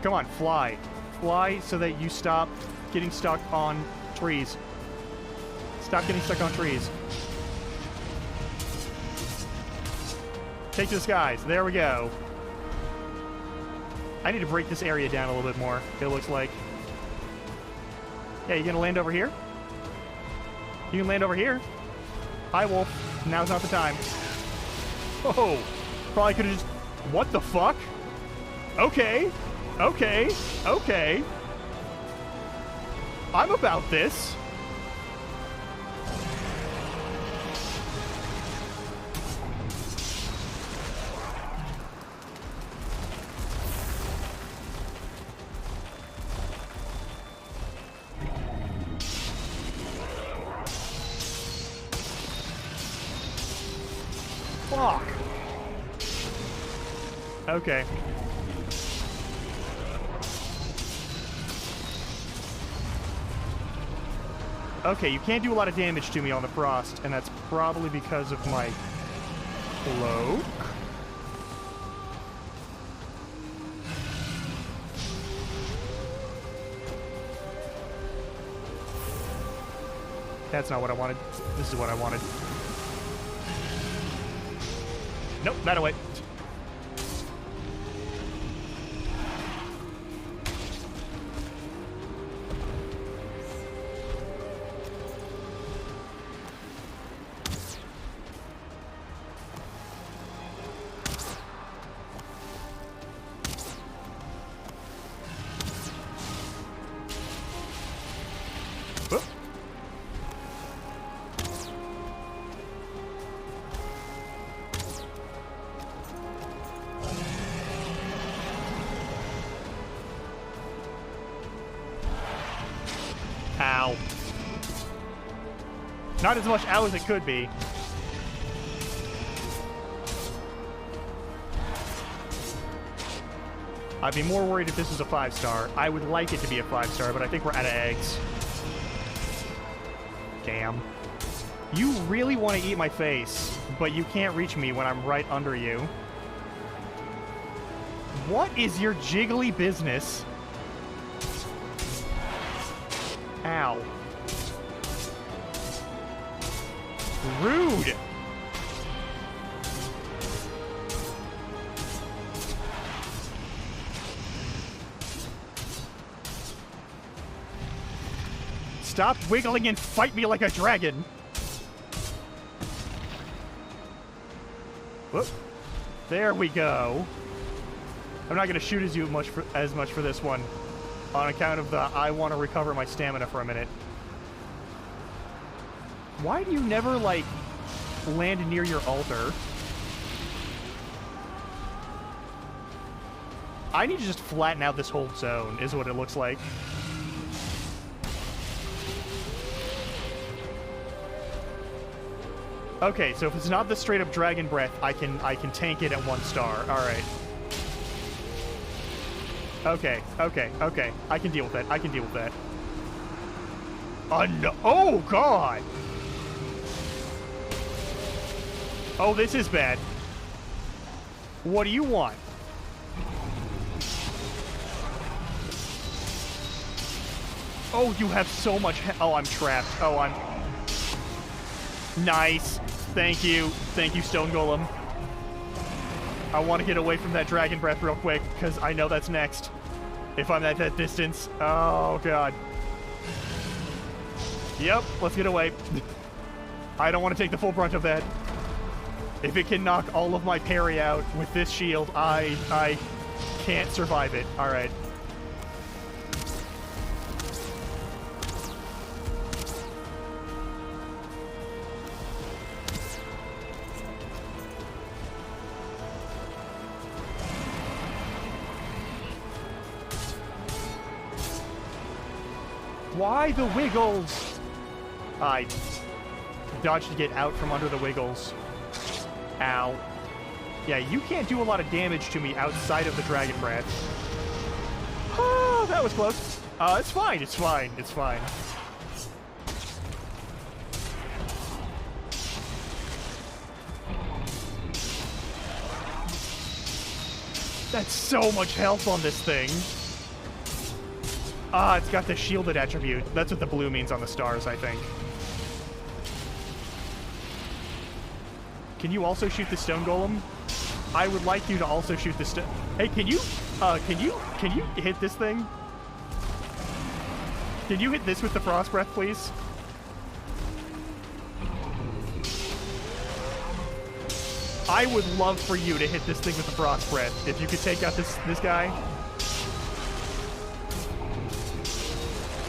Come on, fly. Fly so that you stop getting stuck on trees. Stop getting stuck on trees. Take to the skies. There we go. I need to break this area down a little bit more, it looks like. Yeah, you gonna land over here? You can land over here. Hi, Wolf. Now's not the time. Oh, probably could have just... What the fuck? Okay. Okay. Okay. I'm about this. Fuck. Okay. Okay, you can't do a lot of damage to me on the frost, and that's probably because of my cloak. That's not what I wanted. This is what I wanted. Nope, that away. Whoop. Ow. Not as much ow as it could be. I'd be more worried if this was a 5-star. I would like it to be a 5-star, but I think we're out of eggs. Damn. You really want to eat my face, but you can't reach me when I'm right under you. What is your jiggly business? Ow. Rude! Stop wiggling and fight me like a dragon! Whoop. There we go. I'm not gonna shoot as much for this one, on account of the I want to recover my stamina for a minute. Why do you never, like, land near your altar? I need to just flatten out this whole zone, is what it looks like. Okay, so if it's not the straight-up dragon breath, I can tank it at 1 star. All right. Okay, okay, okay. I can deal with that. I can deal with that. No. Oh, God! Oh, this is bad. What do you want? Oh, you have so much oh, I'm trapped. Oh, I'm... Nice. Thank you. Thank you, Stone Golem. I want to get away from that Dragon Breath real quick, because I know that's next. If I'm at that distance. Oh, God. Yep, let's get away. I don't want to take the full brunt of that. If it can knock all of my parry out with this shield, I can't survive it. All right. Why the wiggles? I dodged to get out from under the wiggles. Ow. Yeah, you can't do a lot of damage to me outside of the Dragon Breath. Oh, that was close. It's fine, it's fine, it's fine. That's so much health on this thing. Ah, it's got the shielded attribute. That's what the blue means on the stars, I think. Can you also shoot the Stone Golem? I would like you to also shoot the stone... Hey, can you hit this thing? Can you hit this with the Frost Breath, please? I would love for you to hit this thing with the Frost Breath. If you could take out this guy.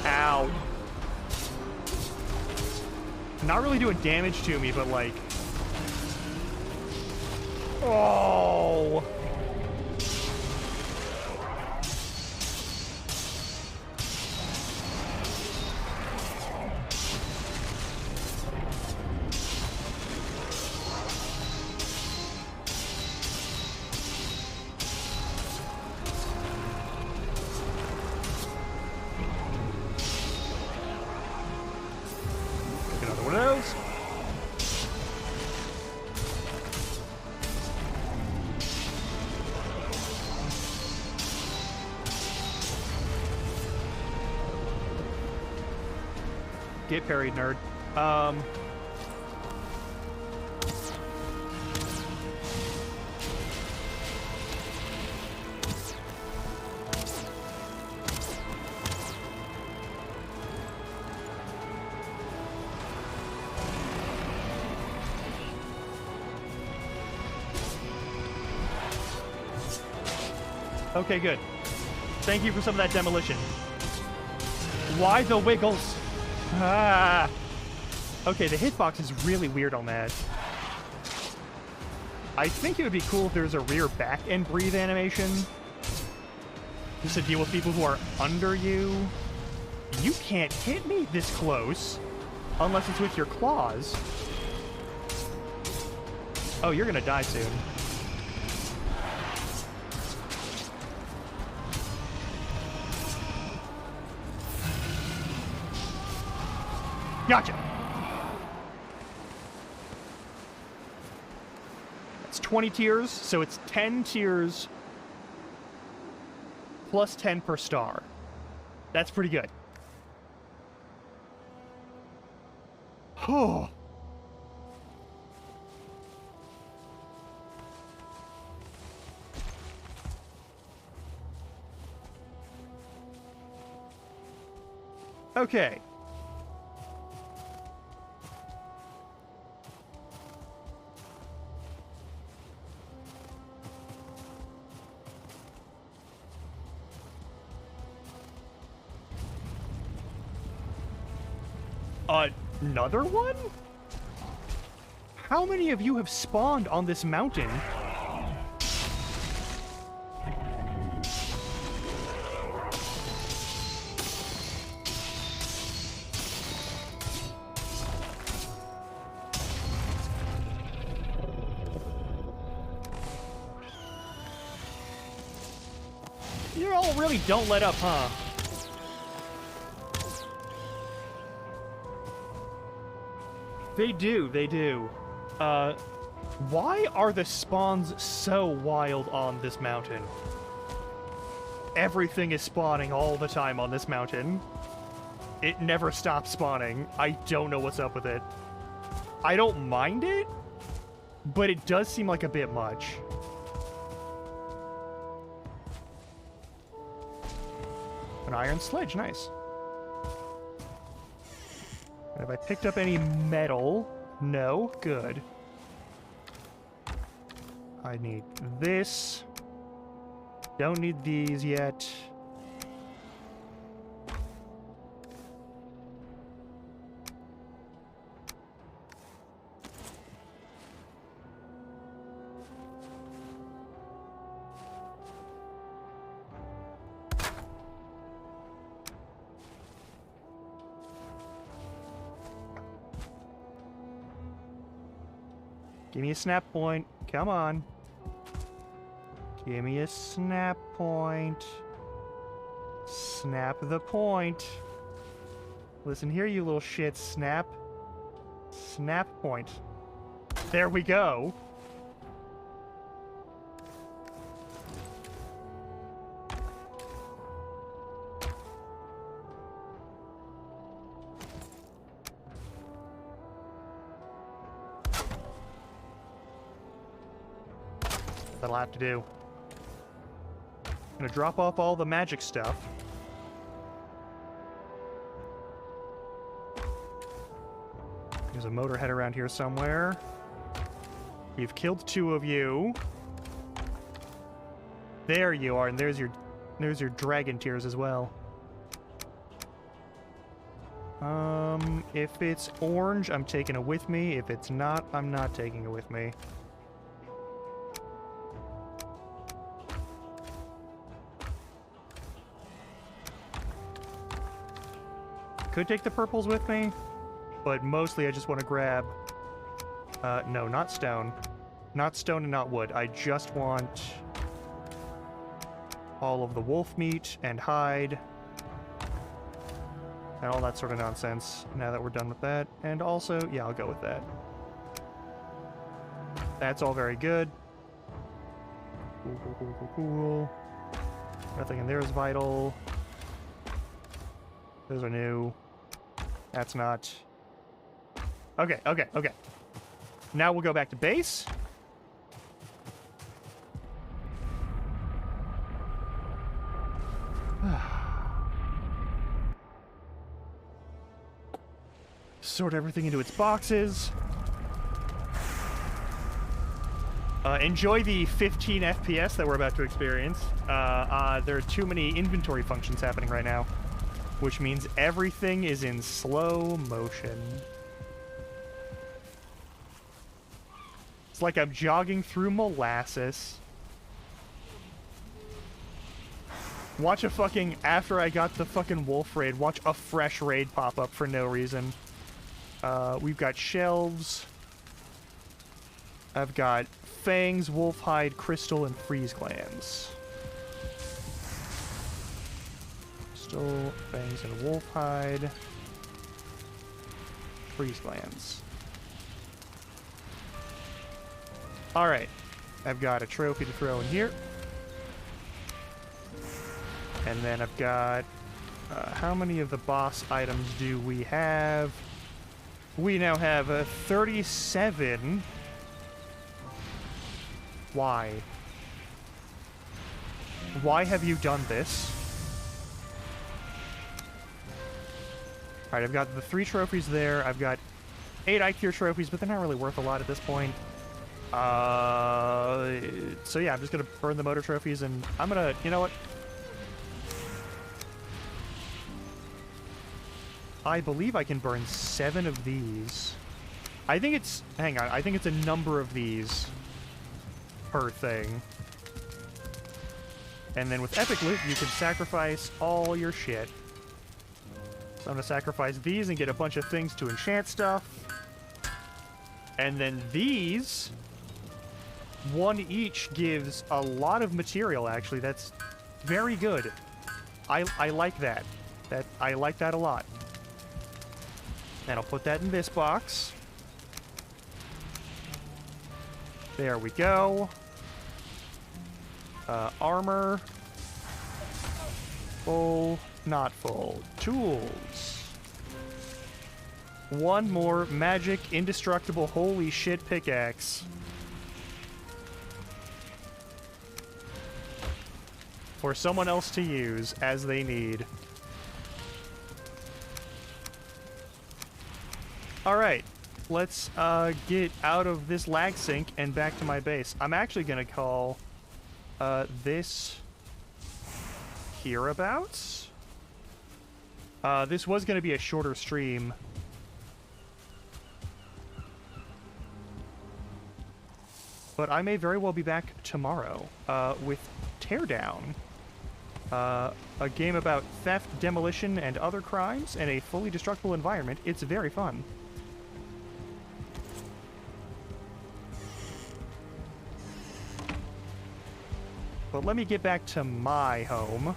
Ow. Not really doing damage to me, but like... Oh! Another one of those. Get parried, nerd. Okay, good. Thank you for some of that demolition. Why the wiggles? Ah. Okay, the hitbox is really weird on that. I think it would be cool if there was a rear back and breathe animation. Just to deal with people who are under you. You can't hit me this close. Unless it's with your claws. Oh, you're gonna die soon. Gotcha. It's 20 tiers, so it's 10 tiers plus 10 per star. That's pretty good. Oh. Okay. Another one? How many of you have spawned on this mountain? You all really don't let up, huh? They do, they do. Why are the spawns so wild on this mountain? Everything is spawning all the time on this mountain. It never stops spawning. I don't know what's up with it. I don't mind it, but it does seem like a bit much. An iron sledge, nice. Have I picked up any metal? No, good. I need this. Don't need these yet. Give me a snap point. Come on. Give me a snap point. Snap the point. Listen here, you little shit. Snap. Snap point. There we go. That'll have to do. I'm gonna drop off all the magic stuff. There's a motorhead around here somewhere. We've killed 2 of you. There you are, and there's your dragon tears as well. If it's orange, I'm taking it with me. If it's not, I'm not taking it with me. Could take the purples with me, but mostly I just want to grab... no, not stone. Not stone and not wood. I just want all of the wolf meat and hide and all that sort of nonsense now that we're done with that. And also, yeah, I'll go with that. That's all very good. Cool, cool, cool, cool, cool. Nothing in there is vital. Those are new. That's not. Okay, okay, okay. Now we'll go back to base. Sort everything into its boxes. Enjoy the 15 FPS that we're about to experience. There are too many inventory functions happening right now, which means everything is in slow motion. It's like I'm jogging through molasses. Watch a fucking, after I got the fucking wolf raid, watch a fresh raid pop up for no reason. We've got shelves. I've got fangs, wolf hide, crystal, and freeze glands. Crystal, fangs, and wolf hide. Freeze glands. Alright. I've got a trophy to throw in here. And then I've got... how many of the boss items do we have? We now have 37. Why? Why have you done this? Alright, I've got the 3 trophies there. I've got 8 IQ trophies, but they're not really worth a lot at this point. So yeah, I'm just gonna burn the motor trophies, and I'm gonna... You know what? I believe I can burn 7 of these. I think it's... Hang on. I think it's a number of these per thing. And then with Epic Loot, you can sacrifice all your shit. So I'm going to sacrifice these and get a bunch of things to enchant stuff. And then these... 1 each gives a lot of material, actually. That's very good. I like that. I like that a lot. And I'll put that in this box. There we go. Armor. Full. Not full. Tools. 1 more magic, indestructible, holy shit pickaxe. For someone else to use as they need. Alright, let's get out of this lag sink and back to my base. I'm actually going to call this hereabouts. This was going to be a shorter stream. But I may very well be back tomorrow with Teardown. A game about theft, demolition, and other crimes in a fully destructible environment. It's very fun. But let me get back to my home.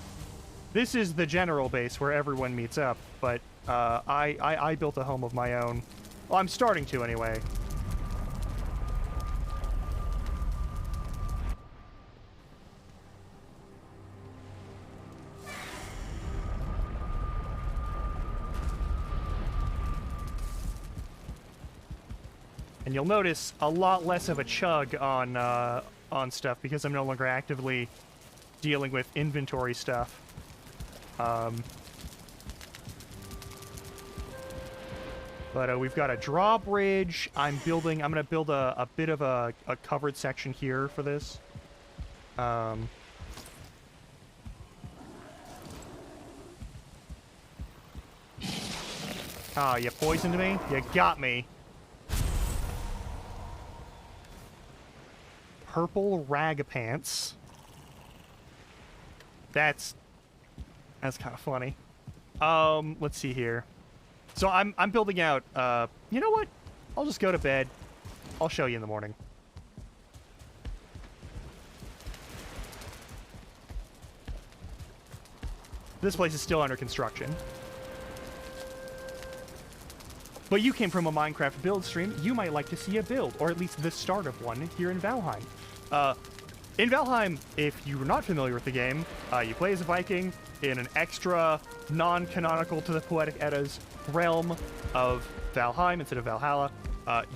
This is the general base where everyone meets up, but I built a home of my own. Well, I'm starting to anyway. And you'll notice a lot less of a chug on stuff because I'm no longer actively dealing with inventory stuff. But we've got a drawbridge. I'm going to build a bit of a covered section here for this. Ah, you poisoned me? You got me. Purple rag pants. That's kind of funny. Let's see here. So I'm building out, you know what? I'll just go to bed. I'll show you in the morning. This place is still under construction. But you came from a Minecraft build stream. You might like to see a build, or at least the start of one, here in Valheim. In Valheim, if you're not familiar with the game, you play as a Viking in an extra, non-canonical to the Poetic Edda's realm of Valheim instead of Valhalla.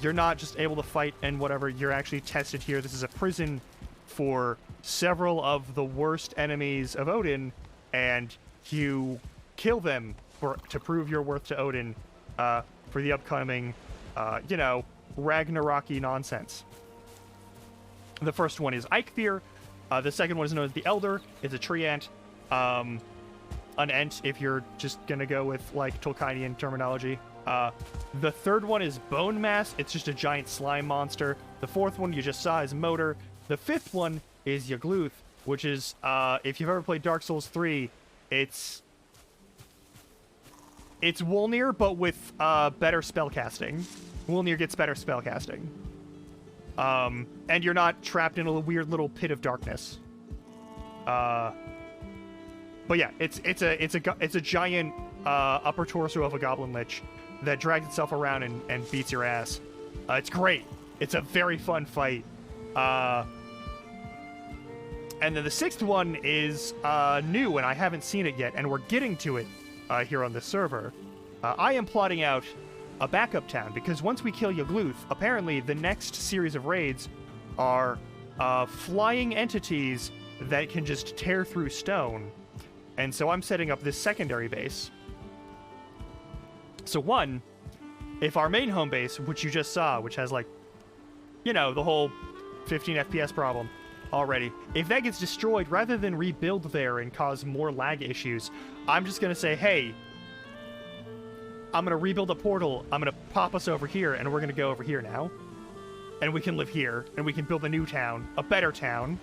You're not just able to fight and whatever, you're actually tested here. This is a prison for several of the worst enemies of Odin, and you kill them to prove your worth to Odin for the upcoming, you know, Ragnarok-y nonsense. The first one is Eikthyr. The second one is known as the Elder. It's a tree ant. An ent, if you're just gonna go with, like, Tolkienian terminology. The third one is Bone Mass. It's just a giant slime monster. The fourth one you just saw is Motor. The fifth one is Yagluth, which is, if you've ever played Dark Souls 3, it's Wolnir, but with better spellcasting. Wolnir gets better spellcasting. And you're not trapped in a weird little pit of darkness. But yeah, it's a giant upper torso of a goblin lich that drags itself around and beats your ass. It's great. It's a very fun fight. And then the sixth one is new, and I haven't seen it yet, and we're getting to it here on this server. I am plotting out a backup town, because once we kill Yagluth, apparently the next series of raids are flying entities that can just tear through stone. And so I'm setting up this secondary base. So one, if our main home base, which you just saw, which has, like, you know, the whole 15 FPS problem already, if that gets destroyed, rather than rebuild there and cause more lag issues, I'm just going to say, hey, I'm going to rebuild a portal, I'm going to pop us over here, and we're going to go over here now. And we can live here, and we can build a new town, a better town,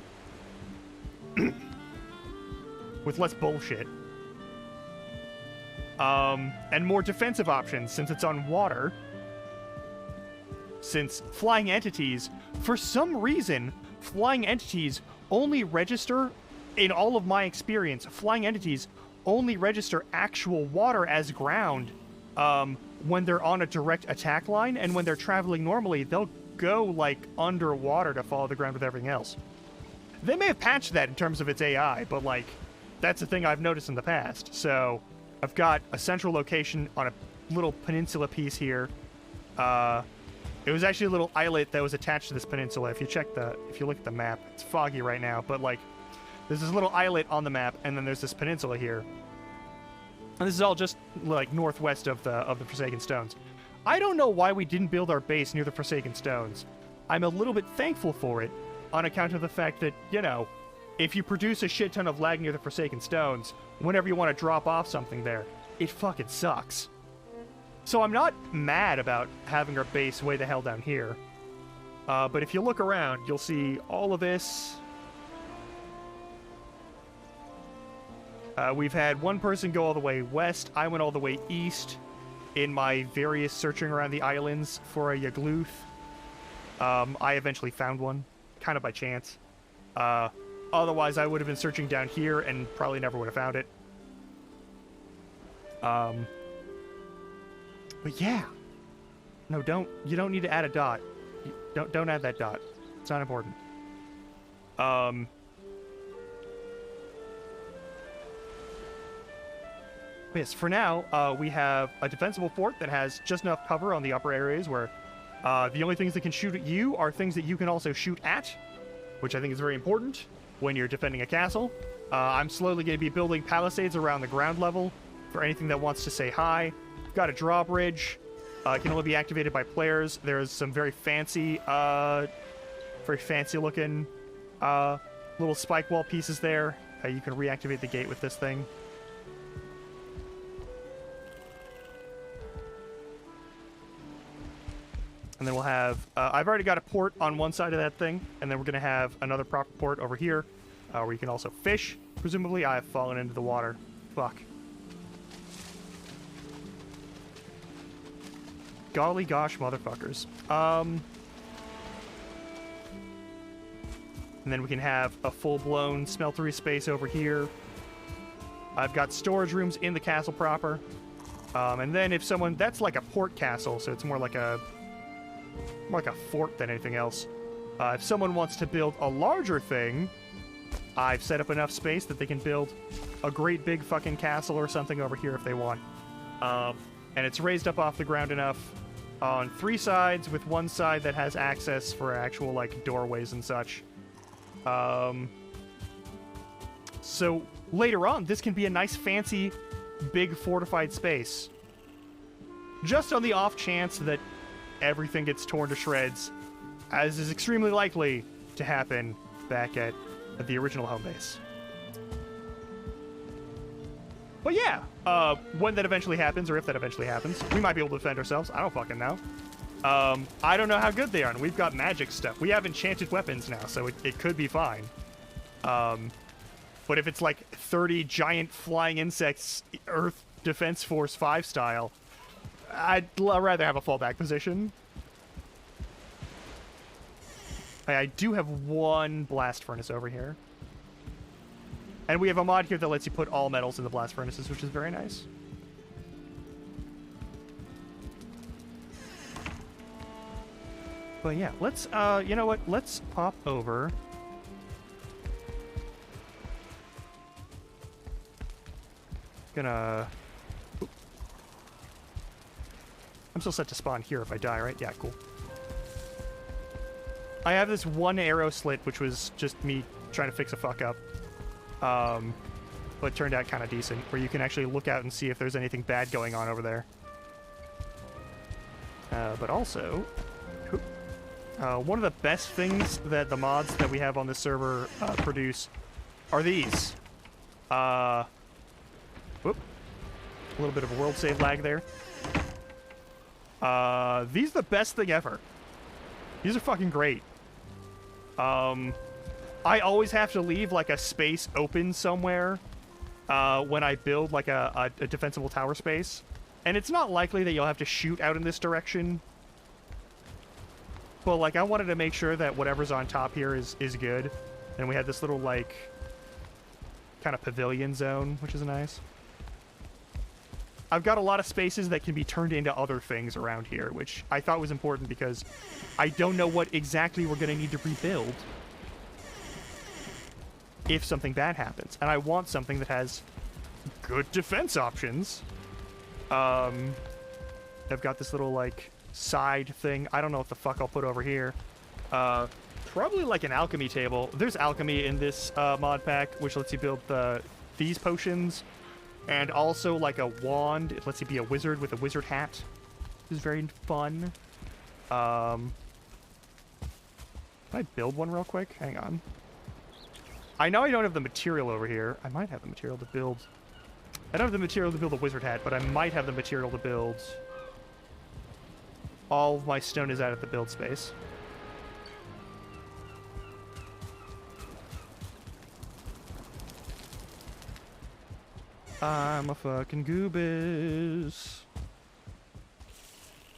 with less bullshit. And more defensive options, since it's on water. Since flying entities, for some reason, flying entities only register, in all of my experience, flying entities only register actual water as ground when they're on a direct attack line, and when they're traveling normally, they'll go, like, underwater to follow the ground with everything else. They may have patched that in terms of its AI, but, like, that's a thing I've noticed in the past. So I've got a central location on a little peninsula piece here. It was actually a little islet that was attached to this peninsula. If you look at the map, it's foggy right now, but, like, there's this little islet on the map, and then there's this peninsula here. And this is all just, like, northwest of the Forsaken Stones. I don't know why we didn't build our base near the Forsaken Stones. I'm a little bit thankful for it, on account of the fact that, you know, if you produce a shit ton of lag near the Forsaken Stones, whenever you want to drop off something there, it fucking sucks. So I'm not mad about having our base way the hell down here. But if you look around, you'll see all of this. We've had one person go all the way west. I went all the way east in my various searching around the islands for a Yagluth. I eventually found one, kind of by chance. Otherwise, I would have been searching down here and probably never would have found it. But yeah. No, you don't need to add a dot. Don't add that dot. It's not important. Yes, for now, we have a defensible fort that has just enough cover on the upper areas where the only things that can shoot at you are things that you can also shoot at, which I think is very important when you're defending a castle. I'm slowly going to be building palisades around the ground level for anything that wants to say hi. Got a drawbridge. It can only be activated by players. There's some very fancy looking little spike wall pieces there. You can reactivate the gate with this thing. And then we'll have... I've already got a port on one side of that thing, and then we're going to have another proper port over here, where you can also fish. Presumably, I have fallen into the water. Fuck. Golly gosh, motherfuckers. And then we can have a full-blown smeltery space over here. I've got storage rooms in the castle proper. And then if someone... That's like a port castle, so it's more like a fort than anything else. If someone wants to build a larger thing, I've set up enough space that they can build a great big fucking castle or something over here if they want. And it's raised up off the ground enough on 3 sides, with one side that has access for actual, like, doorways and such. So later on, this can be a nice, fancy, big fortified space. Just on the off chance that everything gets torn to shreds, as is extremely likely to happen back at the original home base. But yeah, when that eventually happens, or if that eventually happens, we might be able to defend ourselves. I don't fucking know. I don't know how good they are, and we've got magic stuff. We have enchanted weapons now, so it could be fine. But if it's like 30 giant flying insects, Earth Defense Force 5 style, I'd rather have a fallback position. I do have one blast furnace over here. And we have a mod here that lets you put all metals in the blast furnaces, which is very nice. But yeah, let's, you know what? Let's pop over. Gonna... Oop. I'm still set to spawn here if I die, right? Yeah, cool. I have this one arrow slit, which was just me trying to fix a fuck up. But it turned out kind of decent, where you can actually look out and see if there's anything bad going on over there. But also, one of the best things that the mods that we have on this server produce are these. Whoop. A little bit of a world save lag there. These are the best thing ever. These are fucking great. I always have to leave, like, a space open somewhere when I build, like, a defensible tower space. And it's not likely that you'll have to shoot out in this direction. But, like, I wanted to make sure that whatever's on top here is good. And we had this little, like, kind of pavilion zone, which is nice. I've got a lot of spaces that can be turned into other things around here, which I thought was important because I don't know what exactly we're going to need to rebuild if something bad happens. And I want something that has good defense options. I've got this little, like, side thing. I don't know what the fuck I'll put over here. Probably like an alchemy table. There's alchemy in this mod pack, which lets you build these potions. And also, like, a wand. It lets you be a wizard with a wizard hat. This is very fun. Can I build one real quick? Hang on. I know I don't have the material over here. I might have the material to build... I don't have the material to build a wizard hat, but I might have the material to build... All of my stone is out at the build space. I'm a fucking goobus.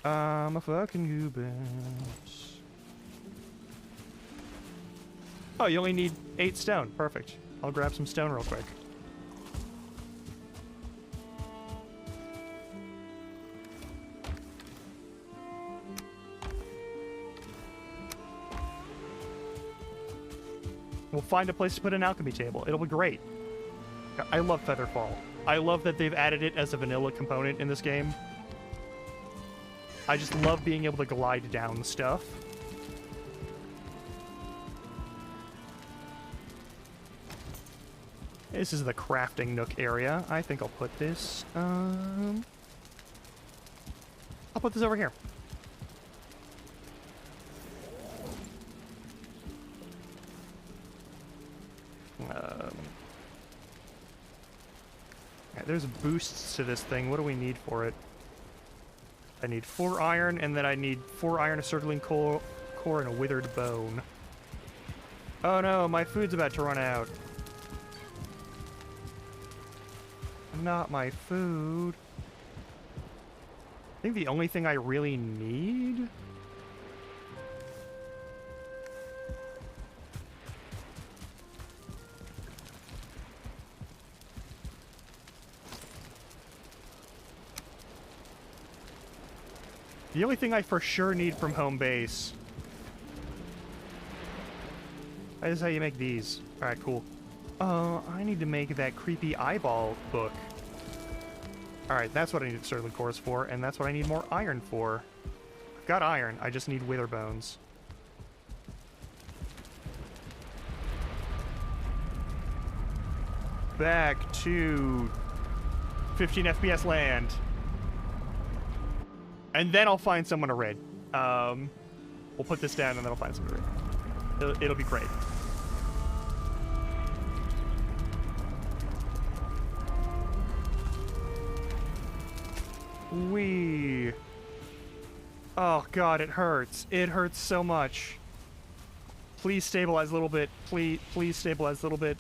I'm a fucking goobus. Oh, you only need 8 stone. Perfect. I'll grab some stone real quick. We'll find a place to put an alchemy table. It'll be great. I love Featherfall. I love that they've added it as a vanilla component in this game. I just love being able to glide down stuff. This is the crafting nook area. I think I'll put this, I'll put this over here. There's boosts to this thing. What do we need for it? I need 4 iron, and then I need 4 iron, a circling core, and a withered bone. Oh no, my food's about to run out. Not my food. I think the only thing I really need... The only thing I for sure need from home base... That is how you make these. Alright, cool. I need to make that creepy eyeball book. Alright, that's what I need circling cores for, and that's what I need more iron for. I've got iron, I just need wither bones. Back to 15 FPS land. And then I'll find someone to raid. We'll put this down and then I'll find someone to raid. It'll be great. Wee. Oh god, it hurts. It hurts so much. Please stabilize a little bit. Please stabilize a little bit.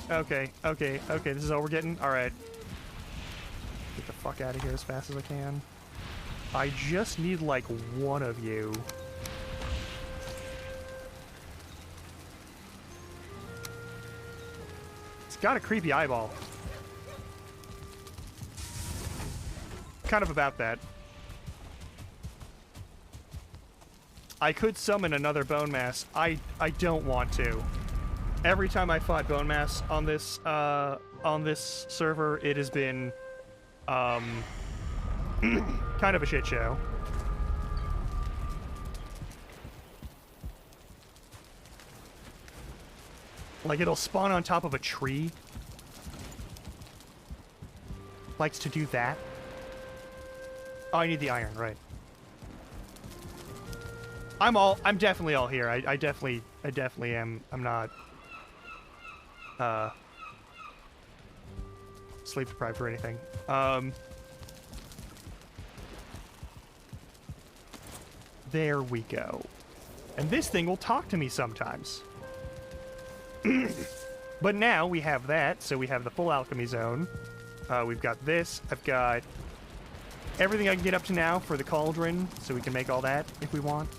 Okay, okay, okay, this is all we're getting? Alright. Get the fuck out of here as fast as I can. I just need, like, one of you. It's got a creepy eyeball. Kind of about that. I could summon another bone mass. I don't want to. Every time I fought bone mass on this server, it has been kind of a shit show. Like, it'll spawn on top of a tree. Likes to do that. Oh, I need the iron, right. I'm definitely all here. I definitely am. I'm not, sleep deprived or anything. There we go. And this thing will talk to me sometimes. But now we have that, so we have the full alchemy zone. We've got this. I've got everything I can get up to now for the cauldron, so we can make all that if we want.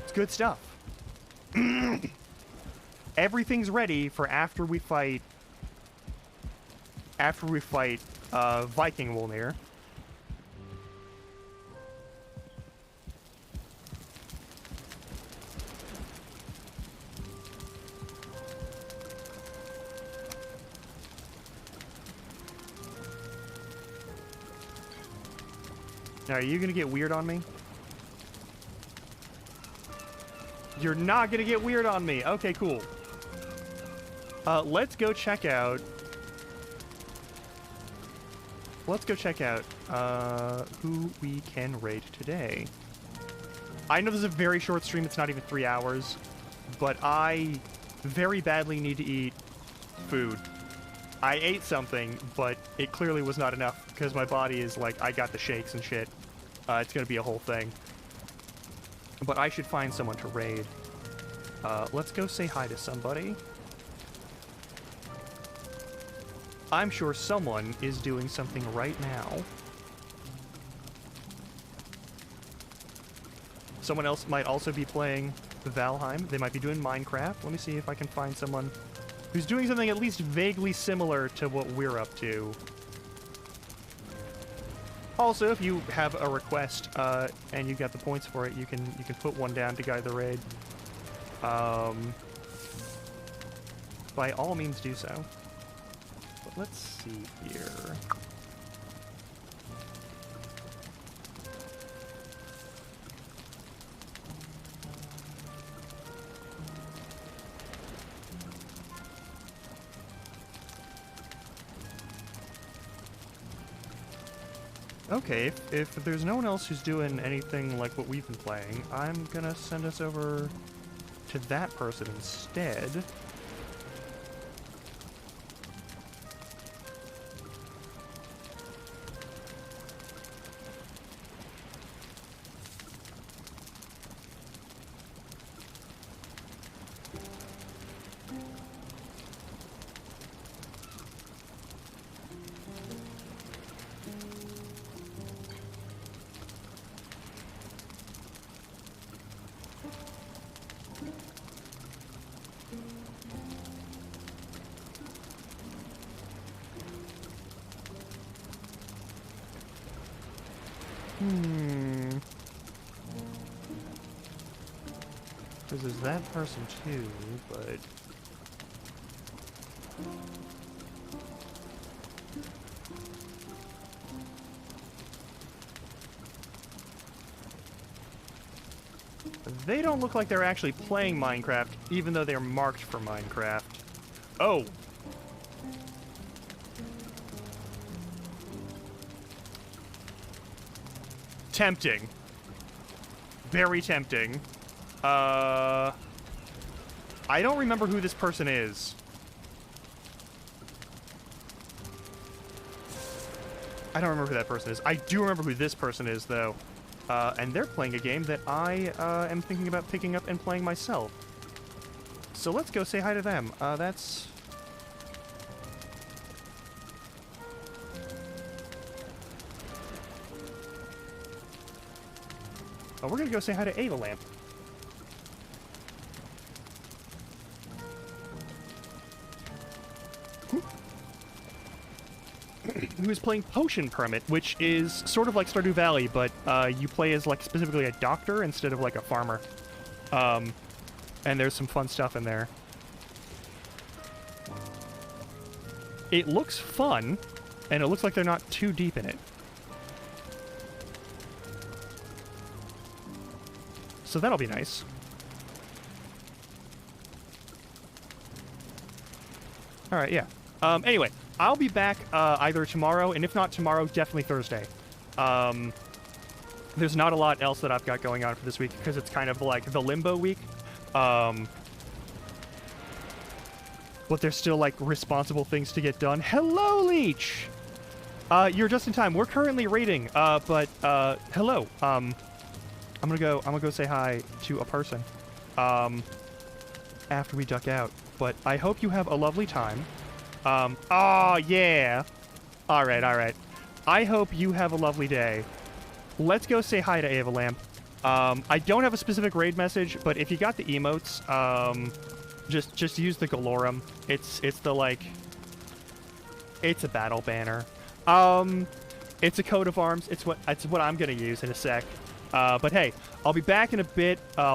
It's good stuff. Everything's ready for after we fight Viking Wolnir. Now, are you gonna get weird on me? You're not gonna get weird on me. Okay, cool. Let's go check out... who we can raid today. I know this is a very short stream, it's not even 3 hours, but I very badly need to eat food. I ate something, but it clearly was not enough, because my body is like, I got the shakes and shit. It's gonna be a whole thing. But I should find someone to raid. Let's go say hi to somebody. I'm sure someone is doing something right now. Someone else might also be playing Valheim. They might be doing Minecraft. Let me see if I can find someone who's doing something at least vaguely similar to what we're up to. Also, if you have a request and you got the points for it, you can put one down to guide the raid. By all means, do so. But let's see here. Okay, if there's no one else who's doing anything like what we've been playing, I'm gonna send us over to that person instead. Because there's that person too, but... They don't look like they're actually playing Minecraft, even though they're marked for Minecraft. Oh! Tempting. Very tempting. I don't remember who this person is. I don't remember who that person is. I do remember who this person is, though. And they're playing a game that I am thinking about picking up and playing myself. So let's go say hi to them. That's... Oh, we're gonna go say hi to Avalamp. Who is playing Potion Permit, which is sort of like Stardew Valley, but you play as like specifically a doctor instead of like a farmer. And there's some fun stuff in there. It looks fun, and it looks like they're not too deep in it. So that'll be nice. Alright, yeah. Anyway, I'll be back either tomorrow, and if not tomorrow, definitely Thursday. There's not a lot else that I've got going on for this week, because it's kind of like the limbo week. But there's still, like, responsible things to get done. Hello, Leech! You're just in time. We're currently raiding, but, hello. I'm gonna go say hi to a person, after we duck out. But I hope you have a lovely time. Oh, yeah. Alright, alright. I hope you have a lovely day. Let's go say hi to Avalamp. I don't have a specific raid message, but if you got the emotes, just use the Galorum. It's the, like... It's a battle banner. It's a coat of arms. It's what I'm gonna use in a sec. But hey, I'll be back in a bit.